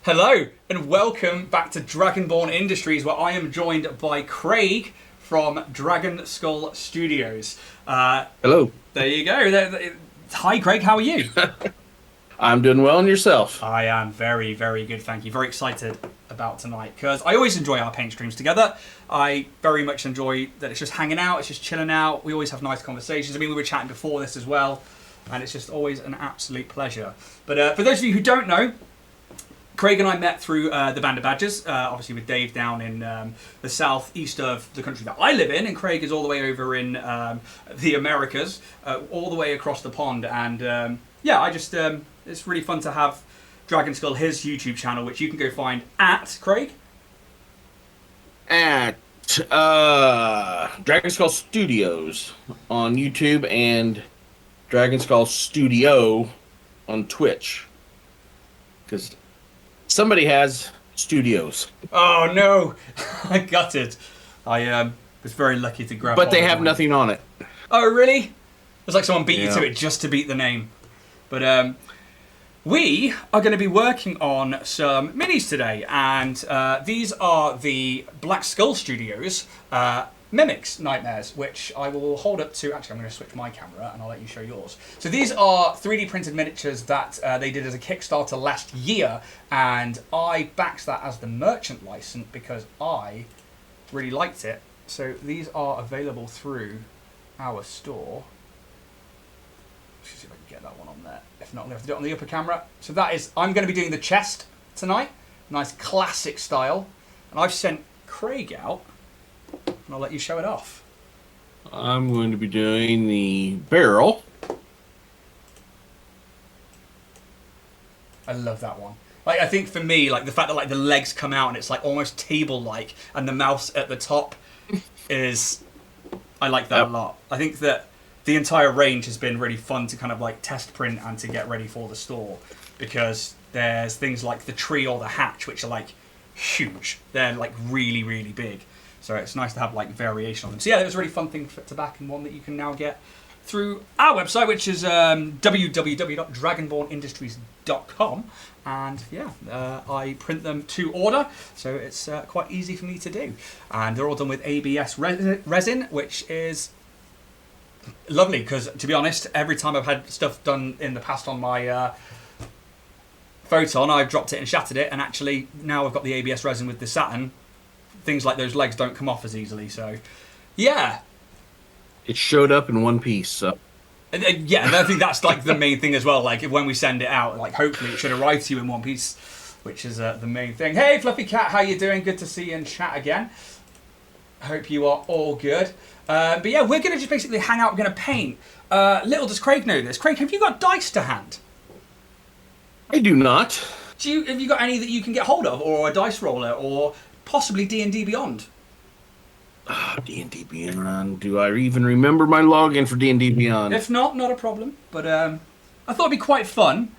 Hello and welcome back to Dragonborn Industries, where I am joined by Kraig from Dragonskull Studios. Hello. There you go. Hi Kraig, how are you? I'm doing well, and yourself? I am very, very good, thank you. Very excited about tonight because I always enjoy our paint streams together. I very much enjoy that it's just hanging out, it's just chilling out. We always have nice conversations. I mean, we were chatting before this as well, and it's just always an absolute pleasure. But for those of you who don't know, Kraig and I met through the Band of Badgers, obviously with Dave down in the southeast of the country that I live in, and Kraig is all the way over in the Americas, all the way across the pond. And yeah, it's really fun to have Dragonskull, his YouTube channel, which you can go find at, Kraig? At Dragonskull Studios on YouTube and Dragonskull Studio on Twitch. Because somebody has studios. Oh no, I got it. I was very lucky to grab. But they have nothing on it. Oh really? It's like someone beat you to it just to beat the name. But we are going to be working on some minis today, and these are the Black Skull Studios Mimics Nightmares, which I will hold up to. Actually, I'm going to switch my camera and I'll let you show yours. So these are 3D printed miniatures that they did as a Kickstarter last year, and I backed that as the merchant license because I really liked it. So these are available through our store. Let's see if I can get that one on there. If not, I'm going to have to do it on the upper camera. So that is, I'm going to be doing the chest tonight. Nice classic style. And I've sent Kraig out, and I'll let you show it off. I'm going to be doing the barrel. I love that one. Like, I think for me, like the fact that like the legs come out and it's like almost table-like, and the mouth at the top is, I like that a lot. I think that the entire range has been really fun to kind of like test print and to get ready for the store, because there's things like the tree or the hatch which are like huge. They're like really, really big. So it's nice to have like variation on them. So yeah, it was a really fun thing to back, and one that you can now get through our website, which is www.dragonbornindustries.com. And yeah, I print them to order, so it's quite easy for me to do. And they're all done with ABS resin, which is lovely, because to be honest, every time I've had stuff done in the past on my Photon, I've dropped it and shattered it, and actually now I've got the ABS resin with the Saturn, things like those legs don't come off as easily. So yeah, It showed up in one piece, so. Yeah, and I think that's like the main thing as well. Like when we send it out, like hopefully it should arrive to you in one piece, which is the main thing. Hey Fluffy Cat, how you doing? Good to see you in chat again. Hope you are all good. But yeah, we're going to just basically hang out, we're going to paint. Little does Kraig know this. Kraig, have you got dice to hand? I do not. Have you got any that you can get hold of, or a dice roller, or possibly D&D Beyond? D&D Beyond. Do I even remember my login for D&D Beyond? If not, not a problem. But I thought it'd be quite fun,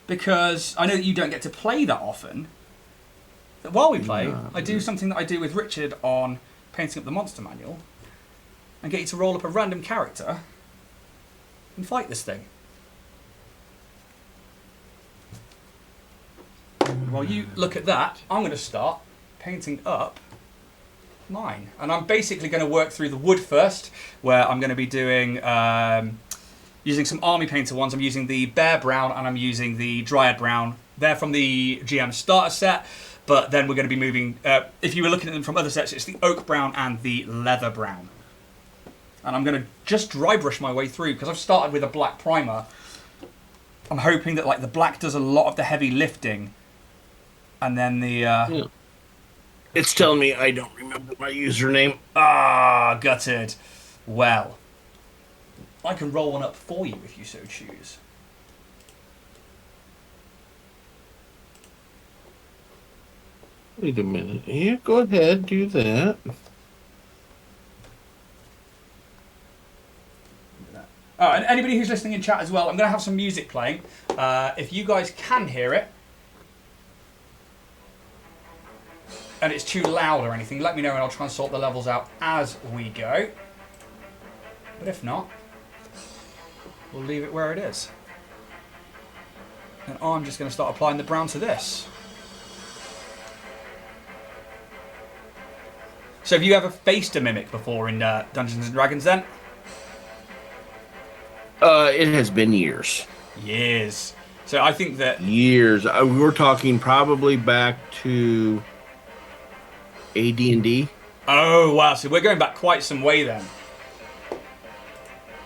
because I know that you don't get to play that often. That while we play, I do something that I do with Richard on painting up the monster manual, and get you to roll up a random character and fight this thing. While you look at that, I'm going to start painting up mine. And I'm basically going to work through the wood first, where I'm going to be doing, using some army painter ones. I'm using the bear brown and I'm using the dryad brown. They're from the GM starter set, but then we're going to be moving, if you were looking at them from other sets, it's the oak brown and the leather brown. And I'm going to just dry brush my way through, because I've started with a black primer. I'm hoping that like the black does a lot of the heavy lifting, and then the It's telling me I don't remember my username. gutted. Well, I can roll one up for you if you so choose. Wait a minute. Yeah, go ahead, do that. And anybody who's listening in chat as well, I'm going to have some music playing. If you guys can hear it, and it's too loud or anything, let me know and I'll try and sort the levels out as we go. But if not, we'll leave it where it is. And I'm just going to start applying the brown to this. So have you ever faced a mimic before in Dungeons and Dragons then? It has been years. Years. So I think that... Years. We're talking probably back to AD&D. Oh, wow. So we're going back quite some way then.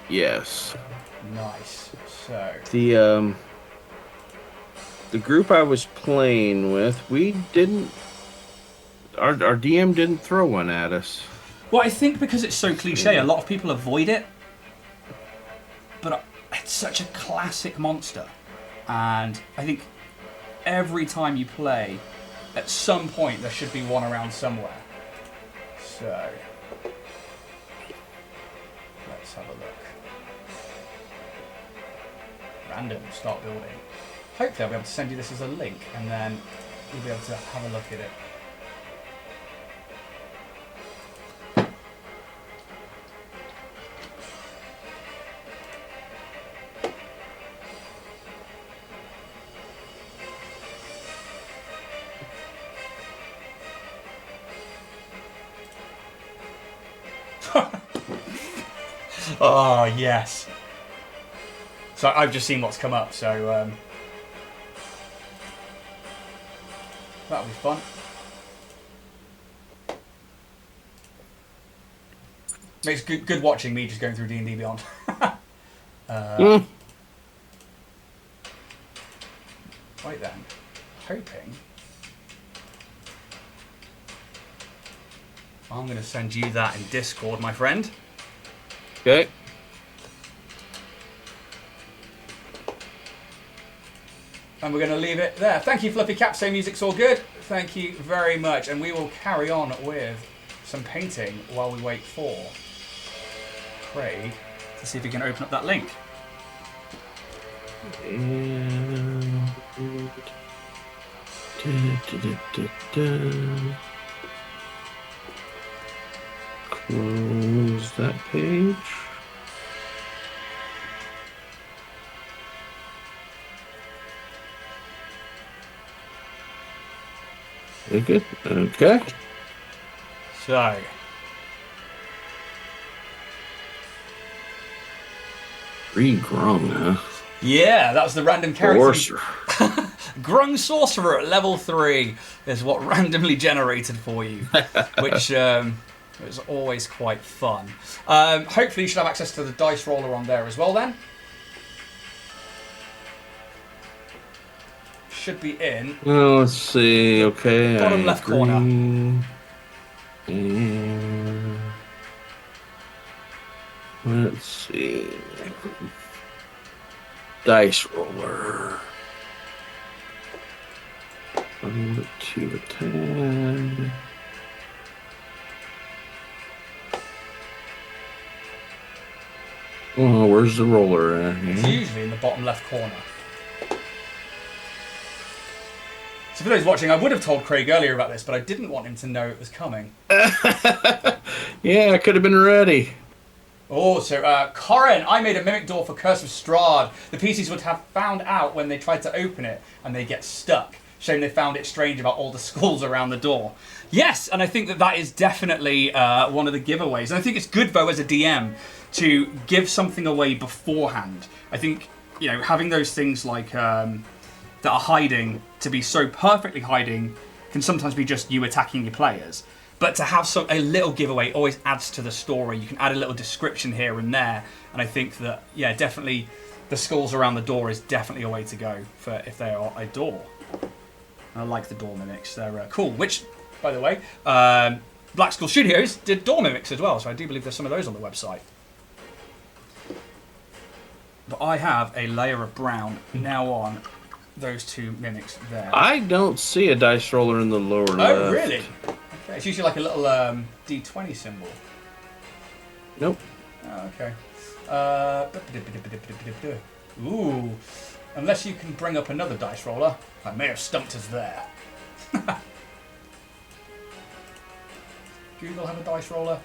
Yes. Nice. So... The group I was playing with, we didn't... Our DM didn't throw one at us. Well, I think because it's so cliche, a lot of people avoid it. But it's such a classic monster. And I think every time you play, at some point there should be one around somewhere. So, let's have a look. Random, start building. Hopefully I'll be able to send you this as a link and then you'll be able to have a look at it. Oh, yes. So I've just seen what's come up, so that'll be fun. Makes good watching me just going through D&D Beyond. Right then, hoping I'm going to send you that in Discord, my friend. Okay. And we're going to leave it there. Thank you, Fluffy Cap. Say music's all good. Thank you very much. And we will carry on with some painting while we wait for Kraig to see if he can open up that link. Close that page. Very good. Okay. So. Green Grung, huh? Yeah, that was the random character. Sorcerer. Grung Sorcerer at level 3 is what randomly generated for you, which was always quite fun. Hopefully you should have access to the dice roller on there as well then. Should be in. Well, let's see. Okay. Bottom left corner. And let's see. Dice roller. 2 attack. Oh, where's the roller at? It's usually in the bottom left corner. So for those watching, I would have told Kraig earlier about this, but I didn't want him to know it was coming. Yeah, I could have been ready. Oh, so Corin, I made a mimic door for Curse of Strahd. The PCs would have found out when they tried to open it, and they get stuck. Shame they found it strange about all the skulls around the door. Yes, and I think that that is definitely one of the giveaways. And I think it's good, though, as a DM, to give something away beforehand. I think, you know, having those things like that are hiding to be so perfectly hiding can sometimes be just you attacking your players. But to have a little giveaway always adds to the story. You can add a little description here and there. And I think that, yeah, definitely the skulls around the door is definitely a way to go for if they are a door. I like the door mimics. They're cool. Which, by the way, Black Skull Studios did door mimics as well. So I do believe there's some of those on the website. But I have a layer of brown now on those two mimics there. I don't see a dice roller in the lower left. Oh, really? Okay. It's usually like a little D20 symbol. Nope. Oh, okay. Ooh. Unless you can bring up another dice roller, I may have stumped us there. Google have a dice roller?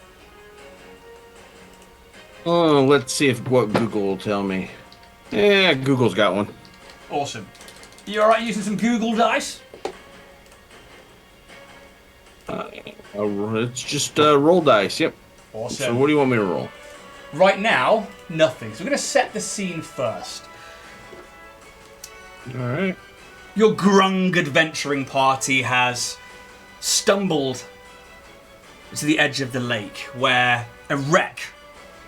Oh, let's see if what Google will tell me. Yeah, Google's got one. Awesome. You alright using some Google dice? It's just roll dice. Yep. Awesome. So what do you want me to roll? Right now, nothing. So we're going to set the scene first. All right. Your Grung adventuring party has stumbled to the edge of the lake where a wreck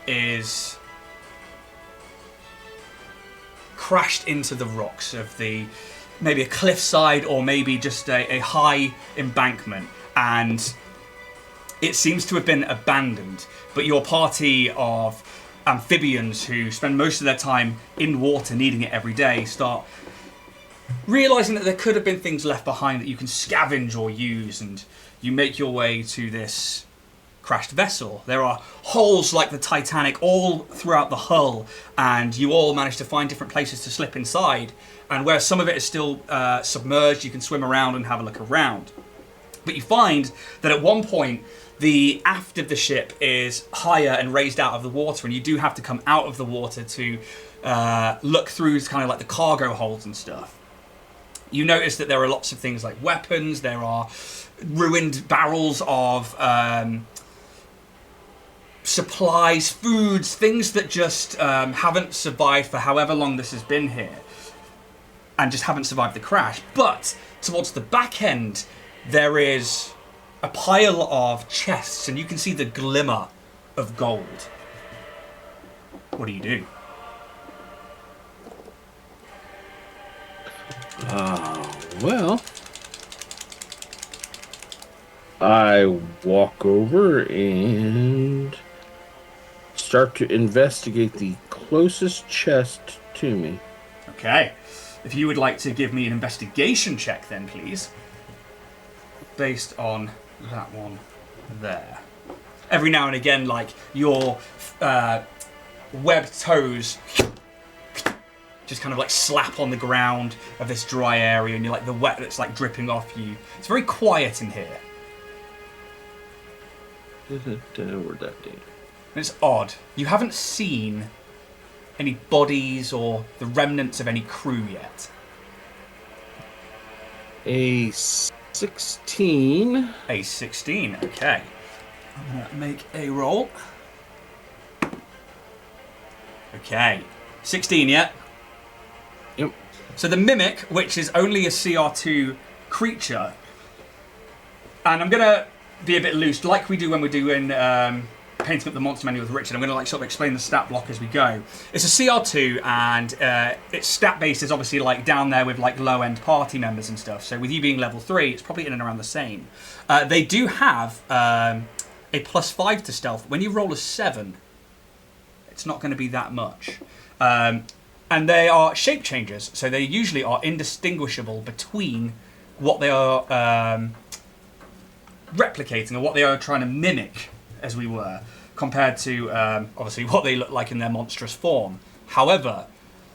is crashed into the rocks of maybe a cliffside or maybe just a high embankment, and it seems to have been abandoned. But your party of amphibians who spend most of their time in water, needing it every day, start realizing that there could have been things left behind that you can scavenge or use, and you make your way to this crashed vessel. There are holes like the Titanic all throughout the hull, and you all manage to find different places to slip inside, and where some of it is still submerged, you can swim around and have a look around. But you find that at one point the aft of the ship is higher and raised out of the water, and you do have to come out of the water to look through kind of like the cargo holds and stuff. You notice that there are lots of things like weapons, there are ruined barrels of supplies, foods, things that just haven't survived for however long this has been here, and just haven't survived the crash. But towards the back end, there is a pile of chests, and you can see the glimmer of gold. What do you do? Well, I walk over and start to investigate the closest chest to me. Okay. If you would like to give me an investigation check then, please. Based on that one there. Every now and again, like, your webbed toes just kind of like slap on the ground of this dry area, and you're like the wet that's like dripping off you. It's very quiet in here. Where'd that be? And it's odd. You haven't seen any bodies or the remnants of any crew yet. A 16. A 16, okay. I'm going to make a roll. Okay. 16, yeah? Yep. So the Mimic, which is only a CR2 creature, and I'm going to be a bit loose, like we do when we're doing painting up the monster menu with Richard. I'm going to like sort of explain the stat block as we go. It's a CR2, and its stat base is obviously like down there with like low-end party members and stuff. So with you being level 3, it's probably in and around the same. They do have a +5 to stealth. When you roll a 7, it's not going to be that much. And they are shape changers, so they usually are indistinguishable between what they are replicating or what they are trying to mimic, as we were, compared to obviously what they look like in their monstrous form. However,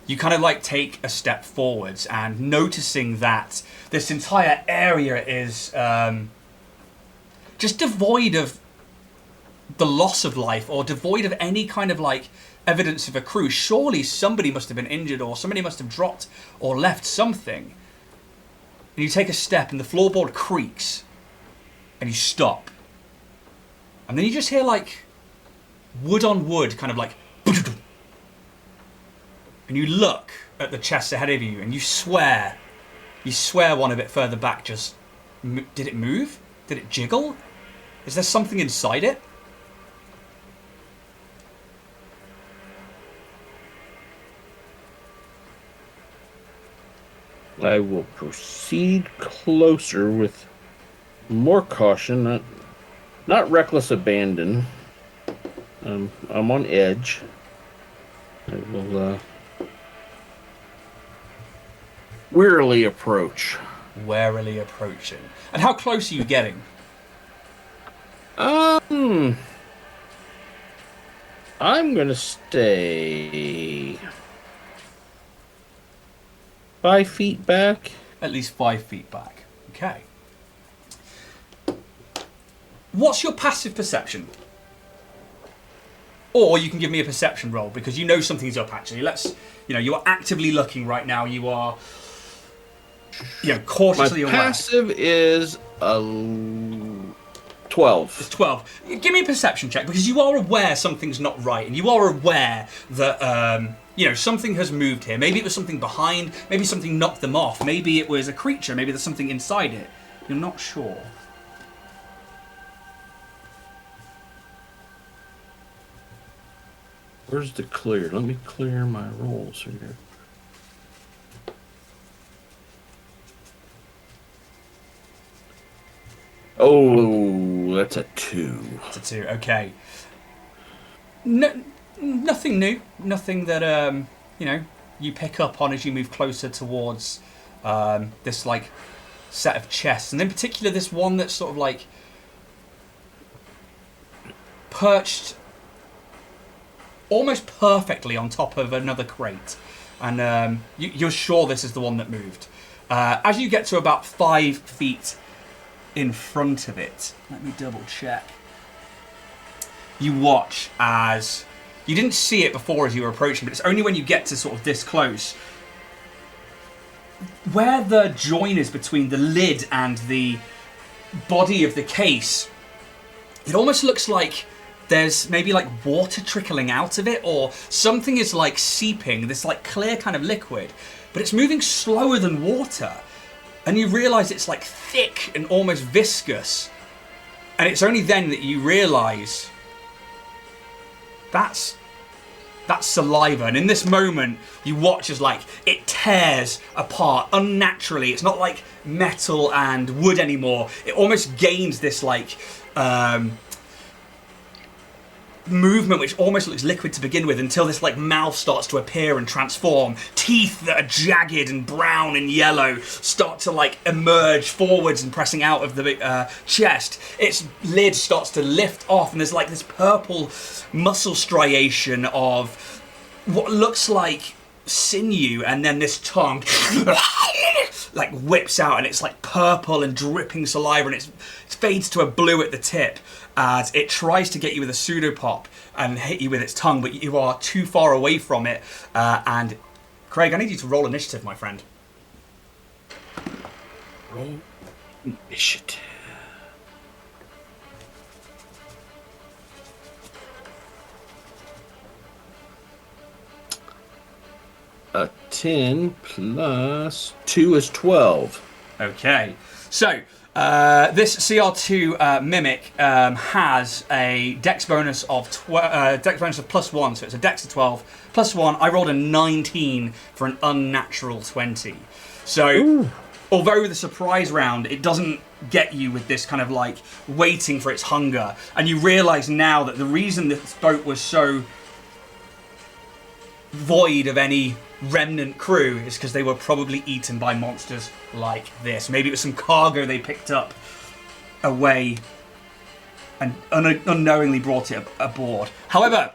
you kind of like take a step forwards and noticing that this entire area is just devoid of the loss of life or devoid of any kind of like evidence of a crew. Surely somebody must have been injured or somebody must have dropped or left something. And you take a step and the floorboard creaks and you stop. And then you just hear like wood on wood, kind of like, and you look at the chest ahead of you and you swear one a bit further back, just, did it move? Did it jiggle? Is there something inside it? I will proceed closer with more caution, not reckless abandon. I'm on edge. I will warily approach. Warily approaching. And how close are you getting? I'm gonna stay 5 feet back. At least 5 feet back. Okay. What's your passive perception? Or you can give me a perception roll because you know something's up. Actually, you are actively looking right now. You are, cautiously My aware. passive is a 12. It's 12. Give me a perception check, because you are aware something's not right, and you are aware that, something has moved here. Maybe it was something behind, maybe something knocked them off, maybe it was a creature, maybe there's something inside it. You're not sure. Where's the clear? Let me clear my rolls here. Oh, that's a 2. It's a 2, okay. Nothing new. Nothing that, you pick up on as you move closer towards this, like, set of chests. And in particular, this one that's sort of, like, perched almost perfectly on top of another crate. And you're sure this is the one that moved. As you get to about 5 feet in front of it, let me double check. You watch as... You didn't see it before as you were approaching, but it's only when you get to sort of this close. Where the join is between the lid and the body of the case, it almost looks like there's maybe like water trickling out of it, or something is like seeping, this like clear kind of liquid, but it's moving slower than water. And you realise it's like thick and almost viscous. And it's only then that you realise that's saliva. And in this moment, you watch as like it tears apart unnaturally. It's not like metal and wood anymore. It almost gains this like movement which almost looks liquid to begin with, until this like mouth starts to appear and transform. Teeth that are jagged and brown and yellow start to like emerge forwards and pressing out of the chest. Its lid starts to lift off, and there's like this purple muscle striation of what looks like sinew, and then this tongue like whips out, and it's like purple and dripping saliva, and it fades to a blue at the tip as it tries to get you with a pseudopod and hit you with its tongue, but you are too far away from it. And Kraig, I need you to roll initiative, my friend. Roll initiative. A 10 plus 2 is 12. Okay, so this CR2 Mimic has a Dex bonus of +1, so it's a Dex of 12 +1. I rolled a 19 for an unnatural 20. So, ooh. Although with the surprise round, it doesn't get you with this kind of like waiting for its hunger, and you realise now that the reason this boat was so void of any remnant crew is because they were probably eaten by monsters like this. Maybe it was some cargo they picked up away and unknowingly brought it aboard. However,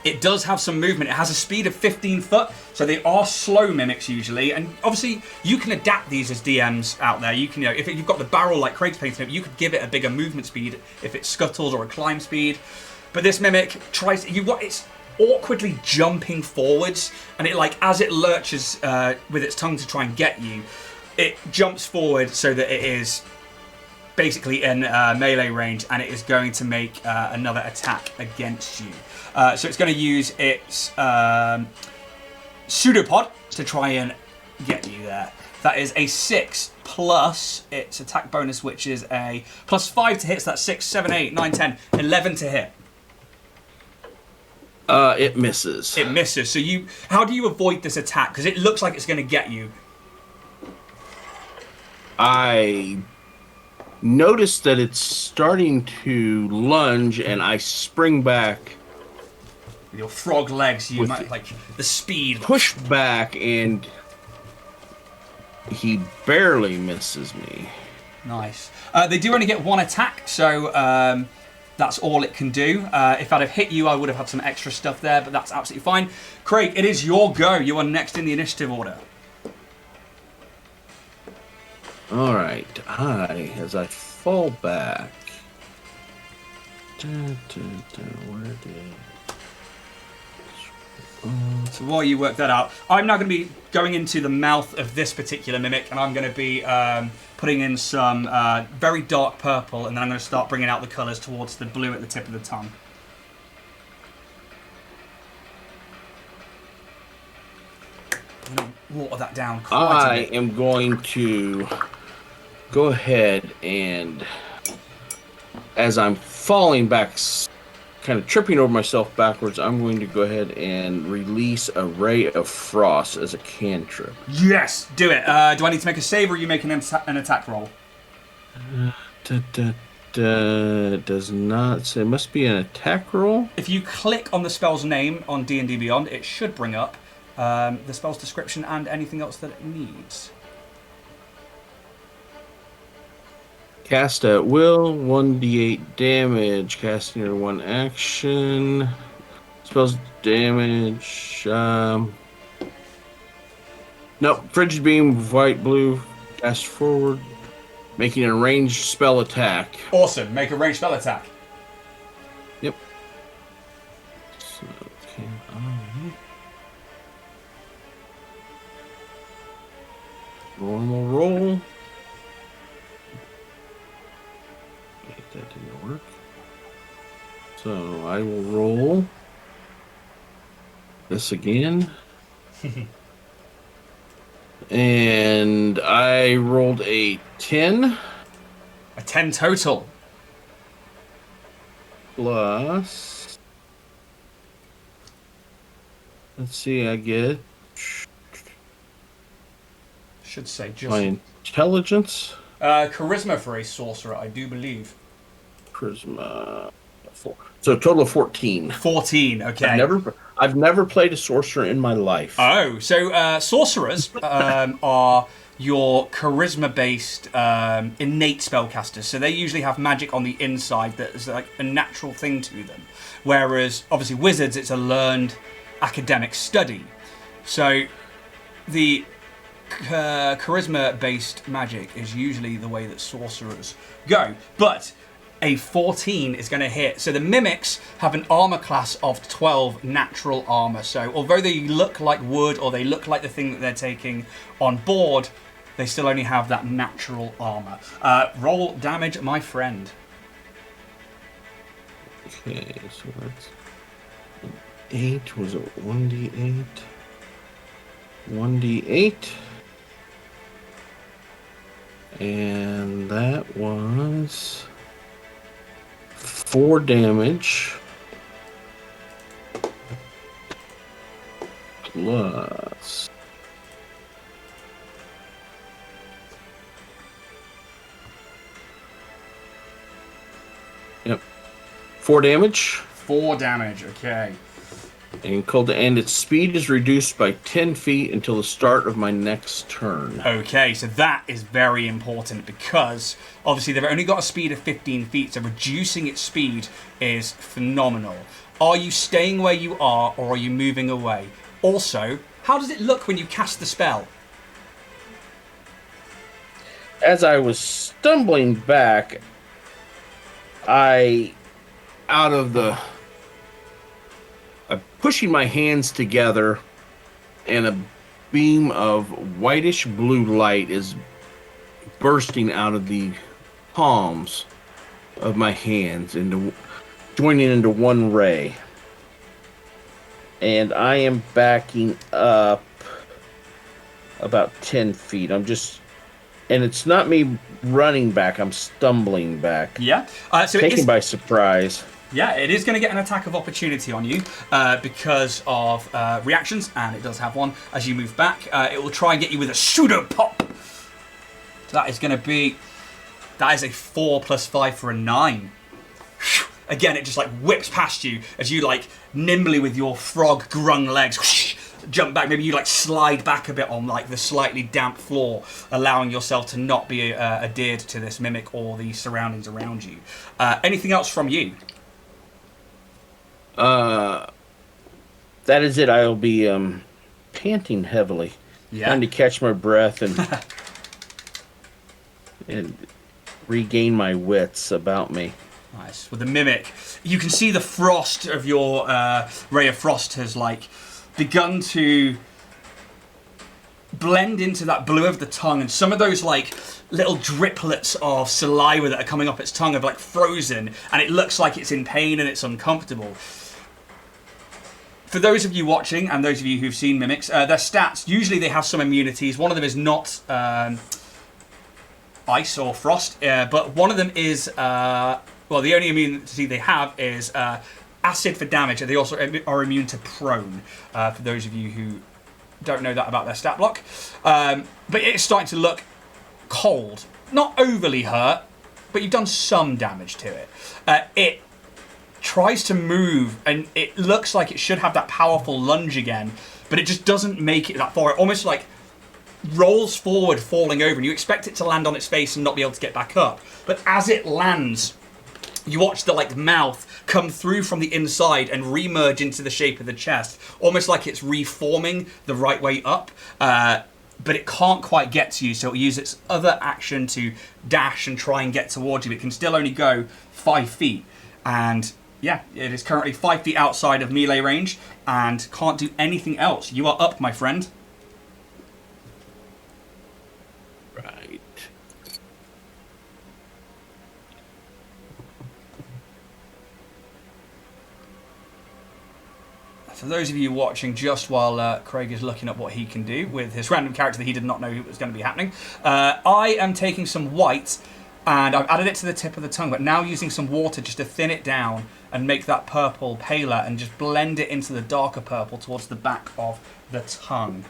it does have some movement. It has a speed of 15 foot, so they are slow mimics usually. And obviously, you can adapt these as DMs out there. You can, if you've got the barrel like Kraig's painting it, you could give it a bigger movement speed if it scuttles, or a climb speed. But this mimic tries. It's awkwardly jumping forwards, and it like as it lurches with its tongue to try and get you, it jumps forward so that it is basically in melee range, and it is going to make another attack against you. So it's going to use its pseudopod to try and get you there. That is a 6 plus its attack bonus, which is a +5 to hit. So that's 6, 7, 8, 9, 10, 11 to hit. It misses. It misses. So how do you avoid this attack? Because it looks like it's going to get you. I notice that it's starting to lunge, and I spring back. With your frog legs, you might like the speed. Push back, and he barely misses me. Nice. They do only get one attack, so that's all it can do. If I'd have hit you, I would have had some extra stuff there, but that's absolutely fine. Kraig, it is your go. You are next in the initiative order. All right. As I fall back. Where did So while you work that out, I'm now going to be going into the mouth of this particular mimic, and I'm going to be putting in some very dark purple, and then I'm going to start bringing out the colours towards the blue at the tip of the tongue. I'm going to water that down quite a bit. I am going to go ahead and, as I'm falling back, kind of tripping over myself backwards, I'm going to go ahead and release a ray of frost as a cantrip. Yes, do it. Do I need to make a save, or are you making an attack roll? Does not say. It must be an attack roll. If you click on the spell's name on D&D Beyond, it should bring up the spell's description and anything else that it needs. Cast at will, 1d8 damage. Casting under one action. Spells damage. Nope. Frigid Beam, white, blue. Cast forward. Making a ranged spell attack. Awesome. Make a ranged spell attack. Yep. So, okay. Normal roll. That didn't work. So I will roll this again. And I rolled a 10. A 10 total. Plus, let's see, I get Should say just my intelligence. charisma for a sorcerer, I do believe. Charisma 4. So a total of 14. 14, okay. I've never played a sorcerer in my life. Oh, so sorcerers are your charisma-based innate spellcasters. So they usually have magic on the inside that is like a natural thing to them. Whereas, obviously, wizards, it's a learned academic study. So the charisma-based magic is usually the way that sorcerers go. But a 14 is going to hit. So the mimics have an armor class of 12 natural armor. So although they look like wood, or they look like the thing that they're taking on board, they still only have that natural armor. Roll damage, my friend. Okay, so that's 8. Was it 1d8? 1d8. And that was 4 damage. Plus. Yep. 4 damage. 4 damage, okay. And its speed is reduced by 10 feet until the start of my next turn. Okay, so that is very important because obviously they've only got a speed of 15 feet, so reducing its speed is phenomenal. Are you staying where you are, or are you moving away? Also, how does it look when you cast the spell? As I was stumbling back, I'm pushing my hands together, and a beam of whitish blue light is bursting out of the palms of my hands, joining into one ray. And I am backing up about 10 feet. And it's not me running back, I'm stumbling back. Yeah. Taken by surprise. Yeah, it is going to get an attack of opportunity on you because of reactions, and it does have one. As you move back, it will try and get you with a pseudo pop. So that is a 4 plus 5 for a 9. Again, it just like whips past you as you like nimbly with your frog grung legs jump back. Maybe you like slide back a bit on like the slightly damp floor, allowing yourself to not be adhered to this mimic or the surroundings around you. Anything else from you? That is it. I'll be panting heavily, trying to catch my breath and regain my wits about me. Nice. With the mimic, you can see the frost of your ray of frost has like begun to blend into that blue of the tongue, and some of those like little driplets of saliva that are coming off its tongue have like frozen, and it looks like it's in pain and it's uncomfortable. For those of you watching and those of you who've seen mimics, their stats, usually they have some immunities. One of them is not ice or frost, but one of them is, well, the only immunity they have is acid for damage, and they also are immune to prone, for those of you who don't know that about their stat block. But it's starting to look cold. Not overly hurt, but you've done some damage to it. It tries to move, and it looks like it should have that powerful lunge again, but it just doesn't make it that far. It almost like rolls forward, falling over, and you expect it to land on its face and not be able to get back up. But as it lands, you watch the like mouth come through from the inside and re-merge into the shape of the chest, almost like it's reforming the right way up. But it can't quite get to you, so it'll use its other action to dash and try and get towards you. It can still only go 5 feet, and yeah, it is currently 5 feet outside of melee range and can't do anything else. You are up, my friend. Right. For those of you watching, just while Craig is looking up what he can do with his random character that he did not know was going to be happening, I am taking some white and I've added it to the tip of the tongue, but now using some water just to thin it down and make that purple paler and just blend it into the darker purple towards the back of the tongue.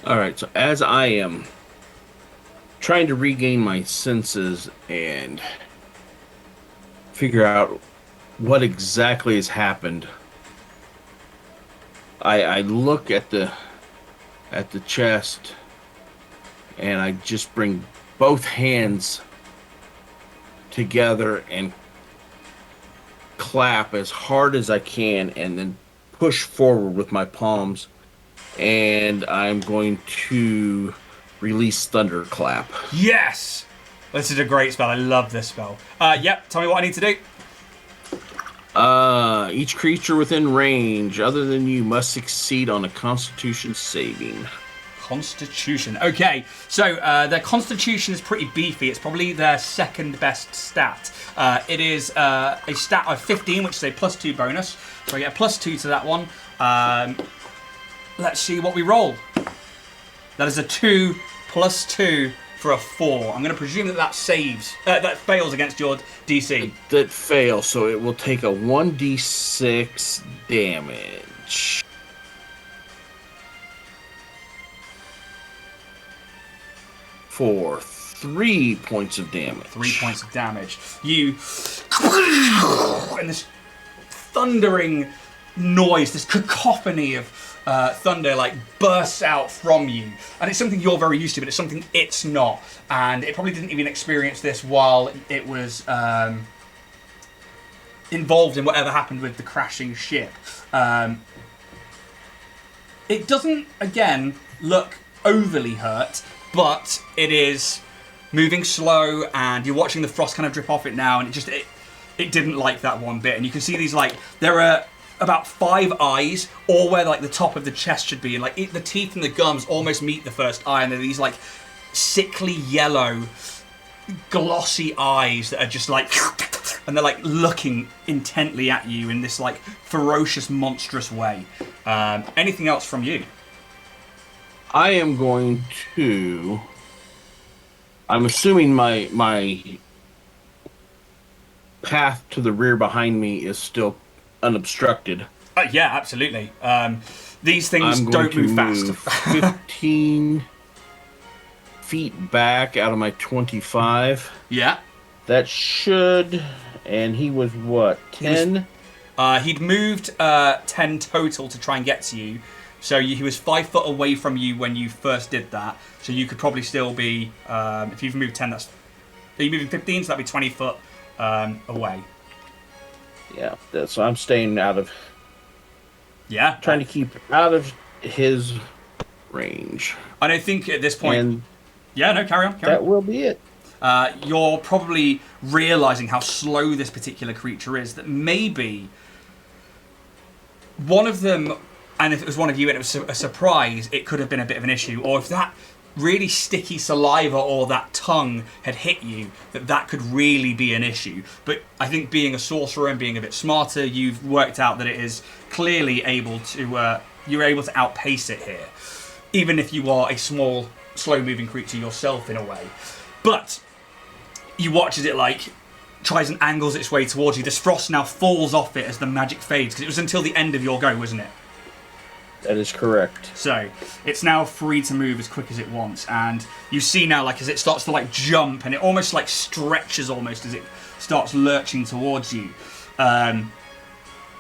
All right, so as I am trying to regain my senses and figure out what exactly has happened, I look at the chest, and I just bring both hands together and clap as hard as I can, and then push forward with my palms. And I'm going to release Thunderclap. Yes! This is a great spell. I love this spell. Yep, tell me what I need to do. Each creature within range other than you must succeed on a Constitution saving. Constitution. Okay, so their Constitution is pretty beefy. It's probably their second best stat. It is a stat of 15, which is a +2 bonus. So I get a +2 to that one. Let's see what we roll. That is a 2 + 2 for a 4. I'm going to presume that saves. That fails against your DC. That fails, so it will take a 1d6 damage. For 3 points of damage. 3 points of damage. You... and this thundering noise, this cacophony of thunder like bursts out from you, and it's something you're very used to, but it's something it's not, and it probably didn't even experience this while it was involved in whatever happened with the crashing ship. It doesn't again look overly hurt, but it is moving slow, and you're watching the frost kind of drip off it now, and it didn't like that one bit. And you can see these like there are about 5 eyes, all where like the top of the chest should be, and like the teeth and the gums almost meet the first eye, and they're these like sickly yellow, glossy eyes that are just like, and they're like looking intently at you in this like ferocious, monstrous way. Anything else from you? I am going to. I'm assuming my path to the rear behind me is still unobstructed. Yeah, absolutely. These things don't move fast. 15 feet back out of my 25. Yeah. That should. And he was what? 10? He'd moved 10 total to try and get to you. So he was 5 foot away from you when you first did that. So you could probably still be, if you've moved 10, are you moving 15? So that'd be 20 foot away. Yeah, so I'm staying out of Yeah. Trying to keep out of his range. And I think at this point... And yeah, no, carry on. that will be it. You're probably realizing how slow this particular creature is, that maybe one of them, and if it was one of you and it was a surprise, it could have been a bit of an issue, or if that really sticky saliva or that tongue had hit you, that could really be an issue. But I think being a sorcerer and being a bit smarter, you've worked out that it is clearly able to, you're able to outpace it here, even if you are a small, slow-moving creature yourself in a way. But you watch as it tries and angles its way towards you. This frost now falls off it as the magic fades, because it was until the end of your go, wasn't it? That is correct. So it's now free to move as quick as it wants, and you see now as it starts to jump, and it almost stretches almost as it starts lurching towards you.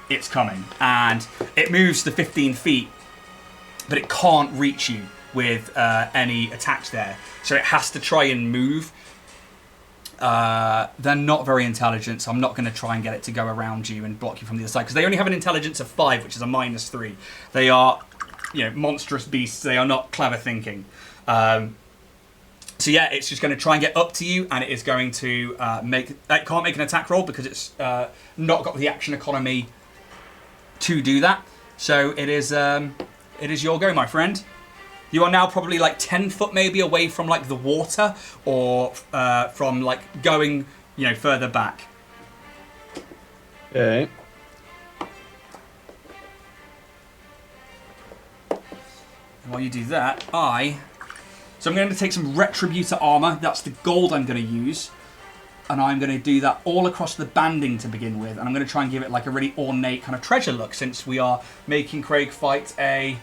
It's coming, and it moves to 15 feet, but it can't reach you with any attacks there. So it has to try and move. They're not very intelligent, so I'm not going to try and get it to go around you and block you from the other side, because they only have an intelligence of 5, which is a -3. They are, monstrous beasts. They are not clever thinking. So yeah, it's just going to try and get up to you, and it is going to it can't make an attack roll because it's not got the action economy to do that. So it is your go, my friend. You are now probably 10 foot maybe away from the water, or from going further back. Okay. And while you do that, so I'm going to take some Retributor armor. That's the gold I'm going to use, and I'm going to do that all across the banding to begin with, and I'm going to try and give it a really ornate kind of treasure look, since we are making Kraig fight a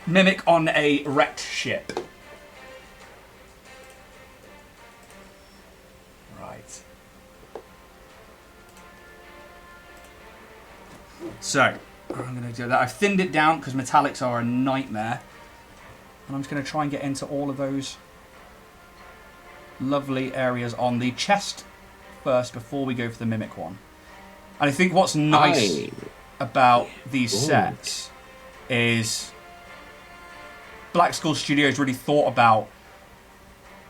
mimic on a wrecked ship. Right. So, I'm going to do that. I've thinned it down because metallics are a nightmare. And I'm just going to try and get into all of those lovely areas on the chest first before we go for the mimic one. And I think what's nice about these sets is Black Skull Studios really thought about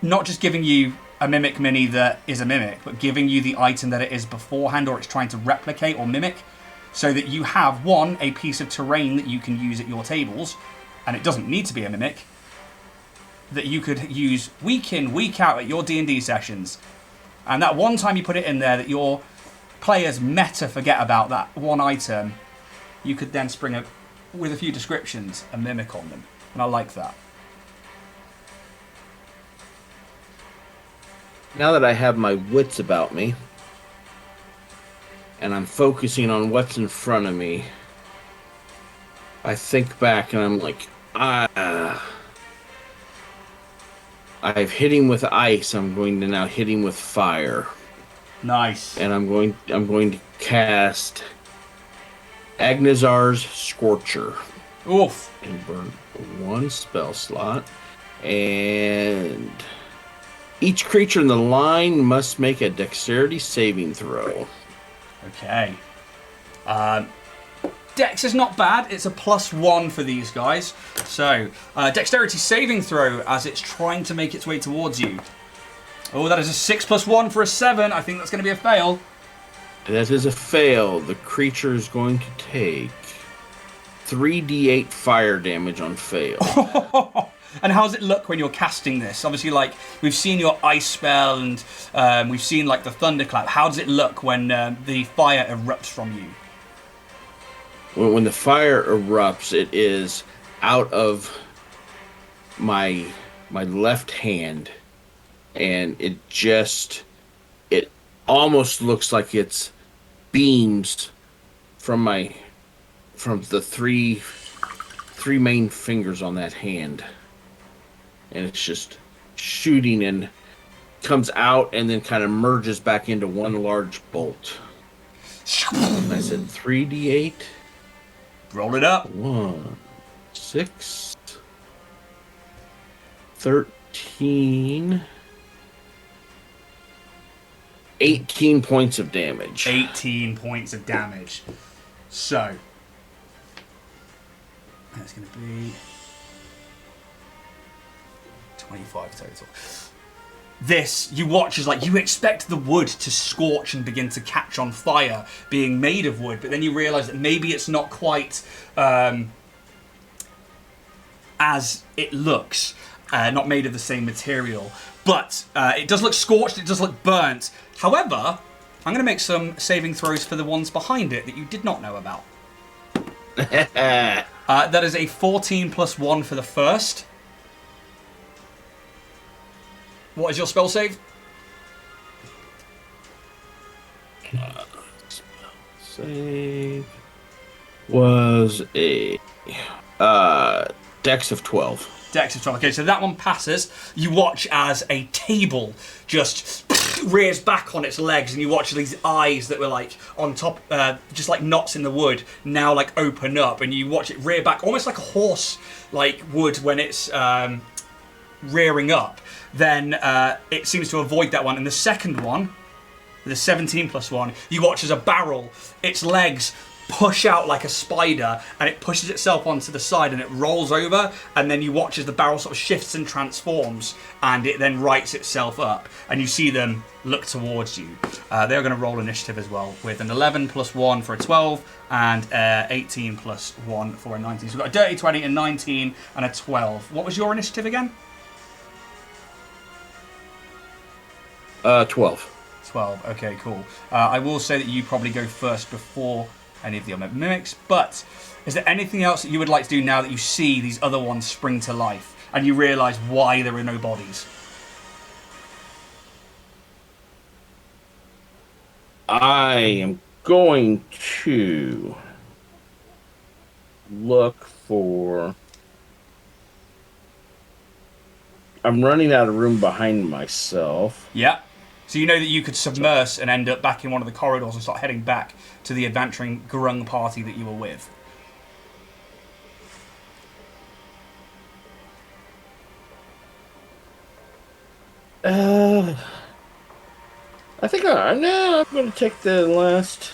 not just giving you a mimic mini that is a mimic, but giving you the item that it is beforehand, or it's trying to replicate or mimic, so that you have, one, a piece of terrain that you can use at your tables, and it doesn't need to be a mimic, that you could use week in, week out at your D&D sessions. And that one time you put it in there that your players meta forget about that one item, you could then spring up with a few descriptions a mimic on them. And I like that. Now that I have my wits about me, and I'm focusing on what's in front of me, I think back and I'm like, I've hit him with ice. I'm going to now hit him with fire. Nice. And I'm going to cast Agnazar's Scorcher. Oof. And burn 1 spell slot. And each creature in the line must make a dexterity saving throw. Okay. Dex is not bad. It's a +1 for these guys. So, dexterity saving throw as it's trying to make its way towards you. Oh, that is a 6 + 1 for a 7. I think that's going to be a fail. That is a fail. The creature is going to take 3d8 fire damage on fail. And how does it look when you're casting this? Obviously, we've seen your ice spell, and we've seen, the thunderclap. How does it look when the fire erupts from you? When the fire erupts, it is out of my left hand, and it almost looks like it's beams from the three main fingers on that hand, and it's just shooting and comes out and then kind of merges back into one large bolt. And I said 3d8. Roll it up. 1, 6, 13, 18 points of damage. 18 points of damage. So, that's going to be 25 total. This, you watch as like, you expect the wood to scorch and begin to catch on fire, being made of wood, but then you realise that maybe it's not quite as it looks, not made of the same material. But it does look scorched, it does look burnt. However, I'm going to make some saving throws for the ones behind it that you did not know about. That is a 14 plus 1 for the first. What is your spell save? Spell save was a dex of 12. Dex of 12. Okay, so that one passes. You watch as a table just rears back on its legs, and you watch these eyes that were like on top, just like knots in the wood, now like open up, and you watch it rear back, almost like a horse like would when it's rearing up. Then it seems to avoid that one. And the second one, the 17 plus 1, you watch as a barrel, its legs push out like a spider, and it pushes itself onto the side, and it rolls over, and then you watch as the barrel sort of shifts and transforms, and it then rights itself up, and you see them look towards you. They're going to roll initiative as well, with an 11 plus 1 for a 12, and 18 plus 1 for a 19. So we've got a dirty 20, a 19, and a 12. What was your initiative again? 12. 12, okay, cool. I will say that you probably go first before any of the other mimics, but is there anything else that you would like to do now that you see these other ones spring to life and you realise why there are no bodies? I am going to look for... I'm running out of room behind myself. Yeah. So you know that you could submerge and end up back in one of the corridors and start heading back to the adventuring grung party that you were with. I think I'm going to take the last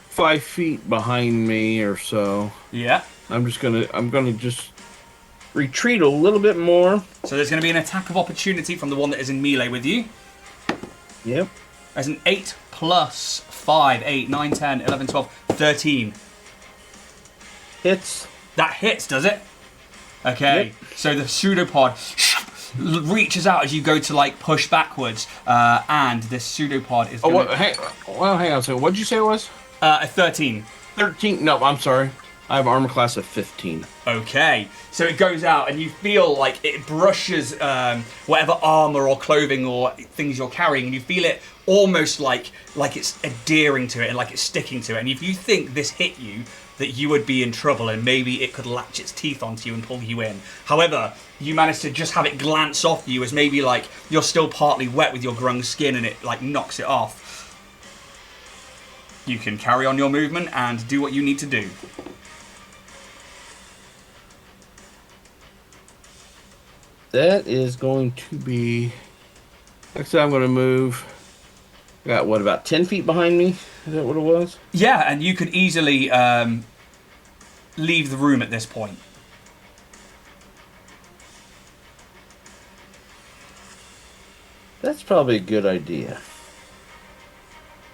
5 feet behind me or so. Yeah. I'm going to just retreat a little bit more. So there's going to be an attack of opportunity from the one that is in melee with you. Yep. As an 8 plus 5, 8, 9, 10, 11, 12, 13. Hits. That hits, does it? Okay. Yep. So the pseudopod reaches out as you go to like push backwards, and this pseudopod is. Hang on a second. What did you say it was? A 13. 13. No, I'm sorry. I have armor class of 15. Okay, so it goes out and you feel like it brushes whatever armor or clothing or things you're carrying, and you feel it almost like it's adhering to it and like it's sticking to it. And if you think this hit you, that you would be in trouble and maybe it could latch its teeth onto you and pull you in. However, you manage to just have it glance off you as maybe like you're still partly wet with your grung skin, and it like knocks it off. You can carry on your movement and do what you need to do. That is going to be... Like I said, I'm going to move... Got, what, about 10 feet behind me? Is that what it was? Yeah, and you could easily leave the room at this point. That's probably a good idea.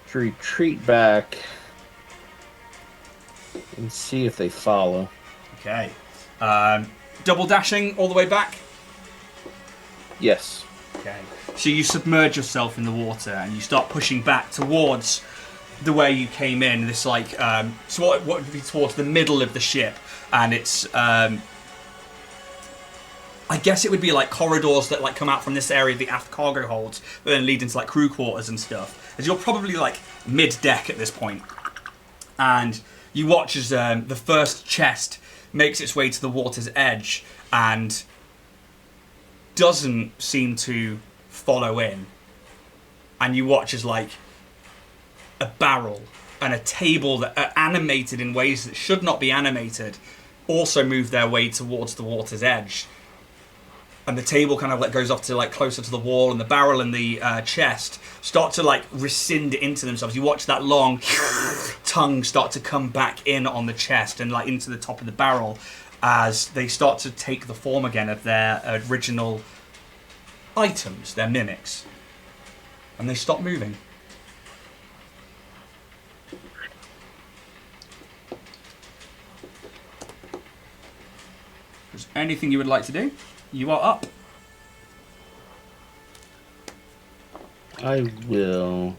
To retreat back and see if they follow. Okay. Double dashing all the way back? Yes. Okay. So you submerge yourself in the water and you start pushing back towards the way you came in. This like, so what would be towards the middle of the ship, and it's, I guess it would be like corridors that like come out from this area of the aft cargo holds, but then lead into like crew quarters and stuff. As you're probably like mid-deck at this point, and you watch as the first chest makes its way to the water's edge and doesn't seem to follow in, and you watch as like a barrel and a table that are animated in ways that should not be animated also move their way towards the water's edge. and the table kind of like goes off to like closer to the wall, and the barrel and the chest start to like rescind into themselves. You watch that long tongue start to come back in on the chest and like into the top of the barrel as they start to take the form again of their original items, their mimics, and they stop moving. Is there anything you would like to do? You are up. I will.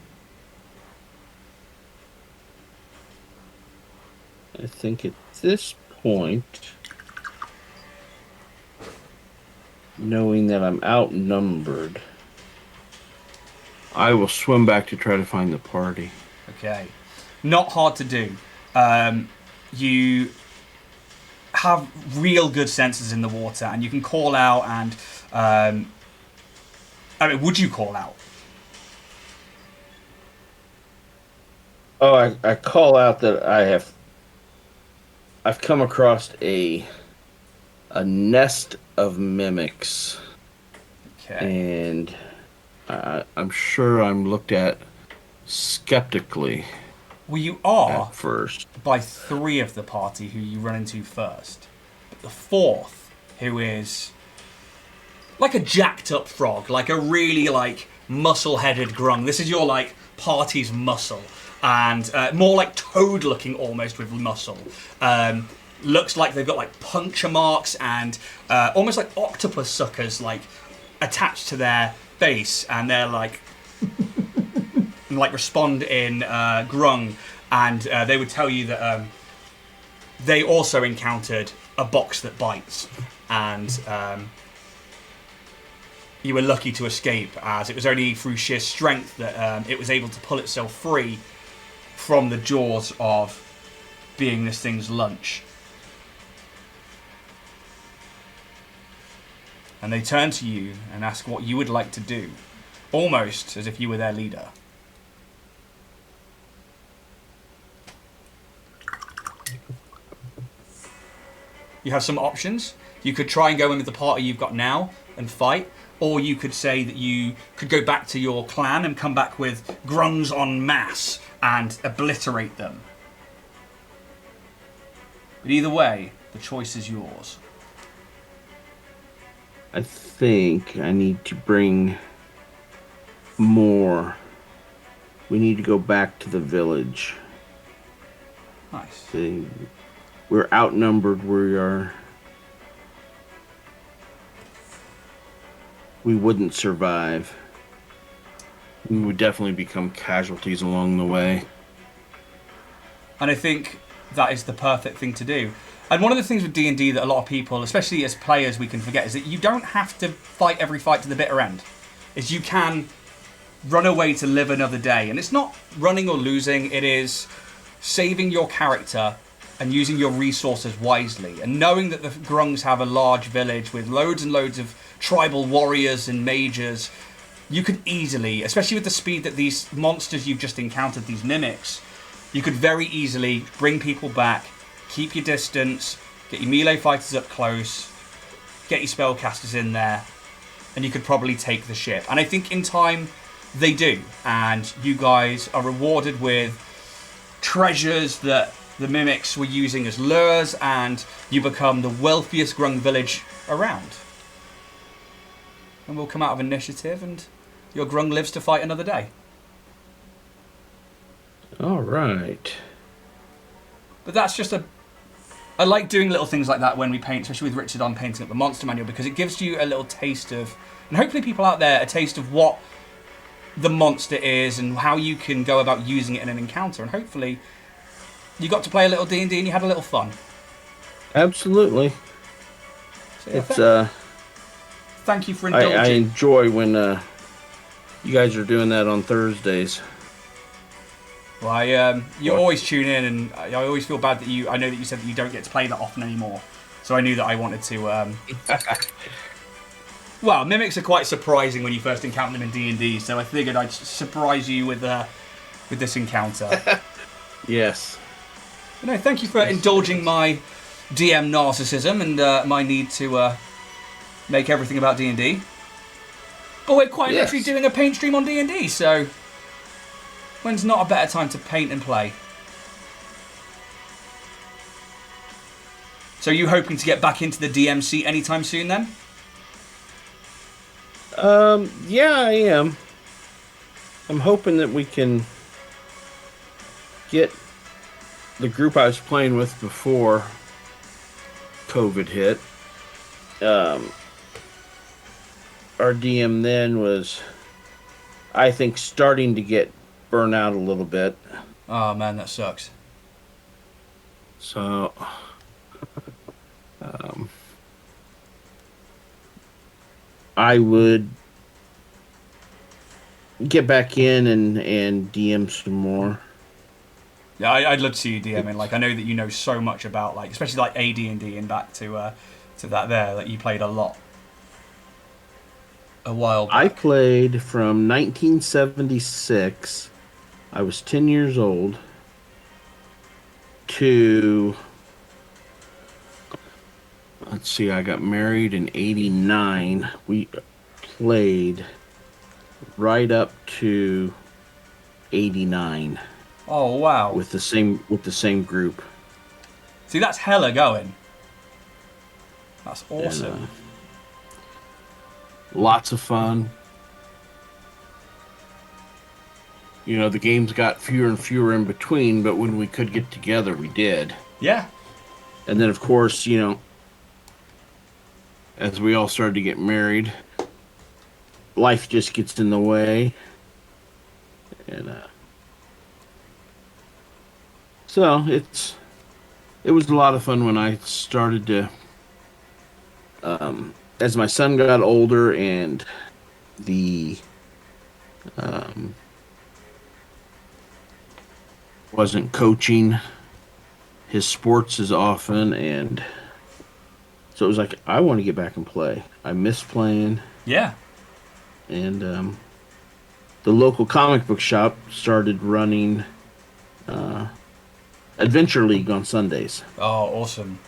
I think at this point, knowing that I'm outnumbered, I will swim back to try to find the party. Okay. Not hard to do. You have real good senses in the water, and you can call out and... I mean, would you call out? Oh, I call out that I've come across a nest of mimics. Okay. And I'm sure I'm looked at skeptically. Well, you are at first by 3 of the party who you run into first. But the 4th, who is like a jacked up frog, like a really like muscle-headed grung. This is your like party's muscle. And more like toad looking almost with muscle. Looks like they've got like puncture marks and almost like octopus suckers like attached to their face, and they're like and, like respond in grung, and they would tell you that they also encountered a box that bites, and you were lucky to escape, as it was only through sheer strength that it was able to pull itself free from the jaws of being this thing's lunch. And they turn to you and ask what you would like to do, almost as if you were their leader. You have some options. You could try and go in with the party you've got now and fight, or you could say that you could go back to your clan and come back with grungs en masse and obliterate them. But either way, the choice is yours. I think I need to bring more. We need to go back to the village. Nice. We're outnumbered. We wouldn't survive. We would definitely become casualties along the way. And I think that is the perfect thing to do. And one of the things with D&D that a lot of people, especially as players, we can forget is that you don't have to fight every fight to the bitter end. Is you can run away to live another day. And it's not running or losing, it is saving your character and using your resources wisely. And knowing that the Grungs have a large village with loads and loads of tribal warriors and mages, you could easily, especially with the speed that these monsters you've just encountered, these mimics, you could very easily bring people back, keep your distance, get your melee fighters up close, get your spellcasters in there, and you could probably take the ship. And I think in time, they do. And you guys are rewarded with treasures that the mimics were using as lures, and you become the wealthiest Grung village around. And we'll come out of initiative, and your Grung lives to fight another day. All right. But that's just I like doing little things like that when we paint, especially with Richard on painting up the monster manual, because it gives you a little taste of, and hopefully people out there, a taste of what the monster is and how you can go about using it in an encounter. And hopefully you got to play a little D&D and you had a little fun. Absolutely. So, yeah, It's thank you for indulging. I enjoy when you guys are doing that on Thursdays. Well, you always tune in, and I always feel bad that I know that you said that you don't get to play that often anymore. So I knew that I wanted to. Well, mimics are quite surprising when you first encounter them in D&D, so I figured I'd surprise you with this encounter. Yes. But no, thank you for indulging my DM narcissism and my need to make everything about D&D. But we're quite Yes. literally doing a paint stream on D&D, so when's not a better time to paint and play? So are you hoping to get back into the DMC anytime soon then? Yeah, I am. I'm hoping that we can get the group I was playing with before COVID hit. Our DM then was, I think, starting to get burnt out a little bit. Oh man, that sucks. So, I would get back in and DM some more. Yeah, I'd love to see you DMing. Like, I know that you know so much about, like, especially like AD&D and back to that there, that you played a lot. A while back. I played from 1976. I was 10 years old to, let's see, I got married in 89. We played right up to 89 Oh wow! with the same group. See, that's hella going. That's awesome. And, lots of fun. You know, the games got fewer and fewer in between, but when we could get together, we did. Yeah. And then, of course, you know, as we all started to get married, life just gets in the way. And so it was a lot of fun when I started to, as my son got older and the wasn't coaching his sports as often, and so it was like, I want to get back and play. I miss playing. Yeah. And the local comic book shop started running Adventure League on Sundays. Oh, awesome.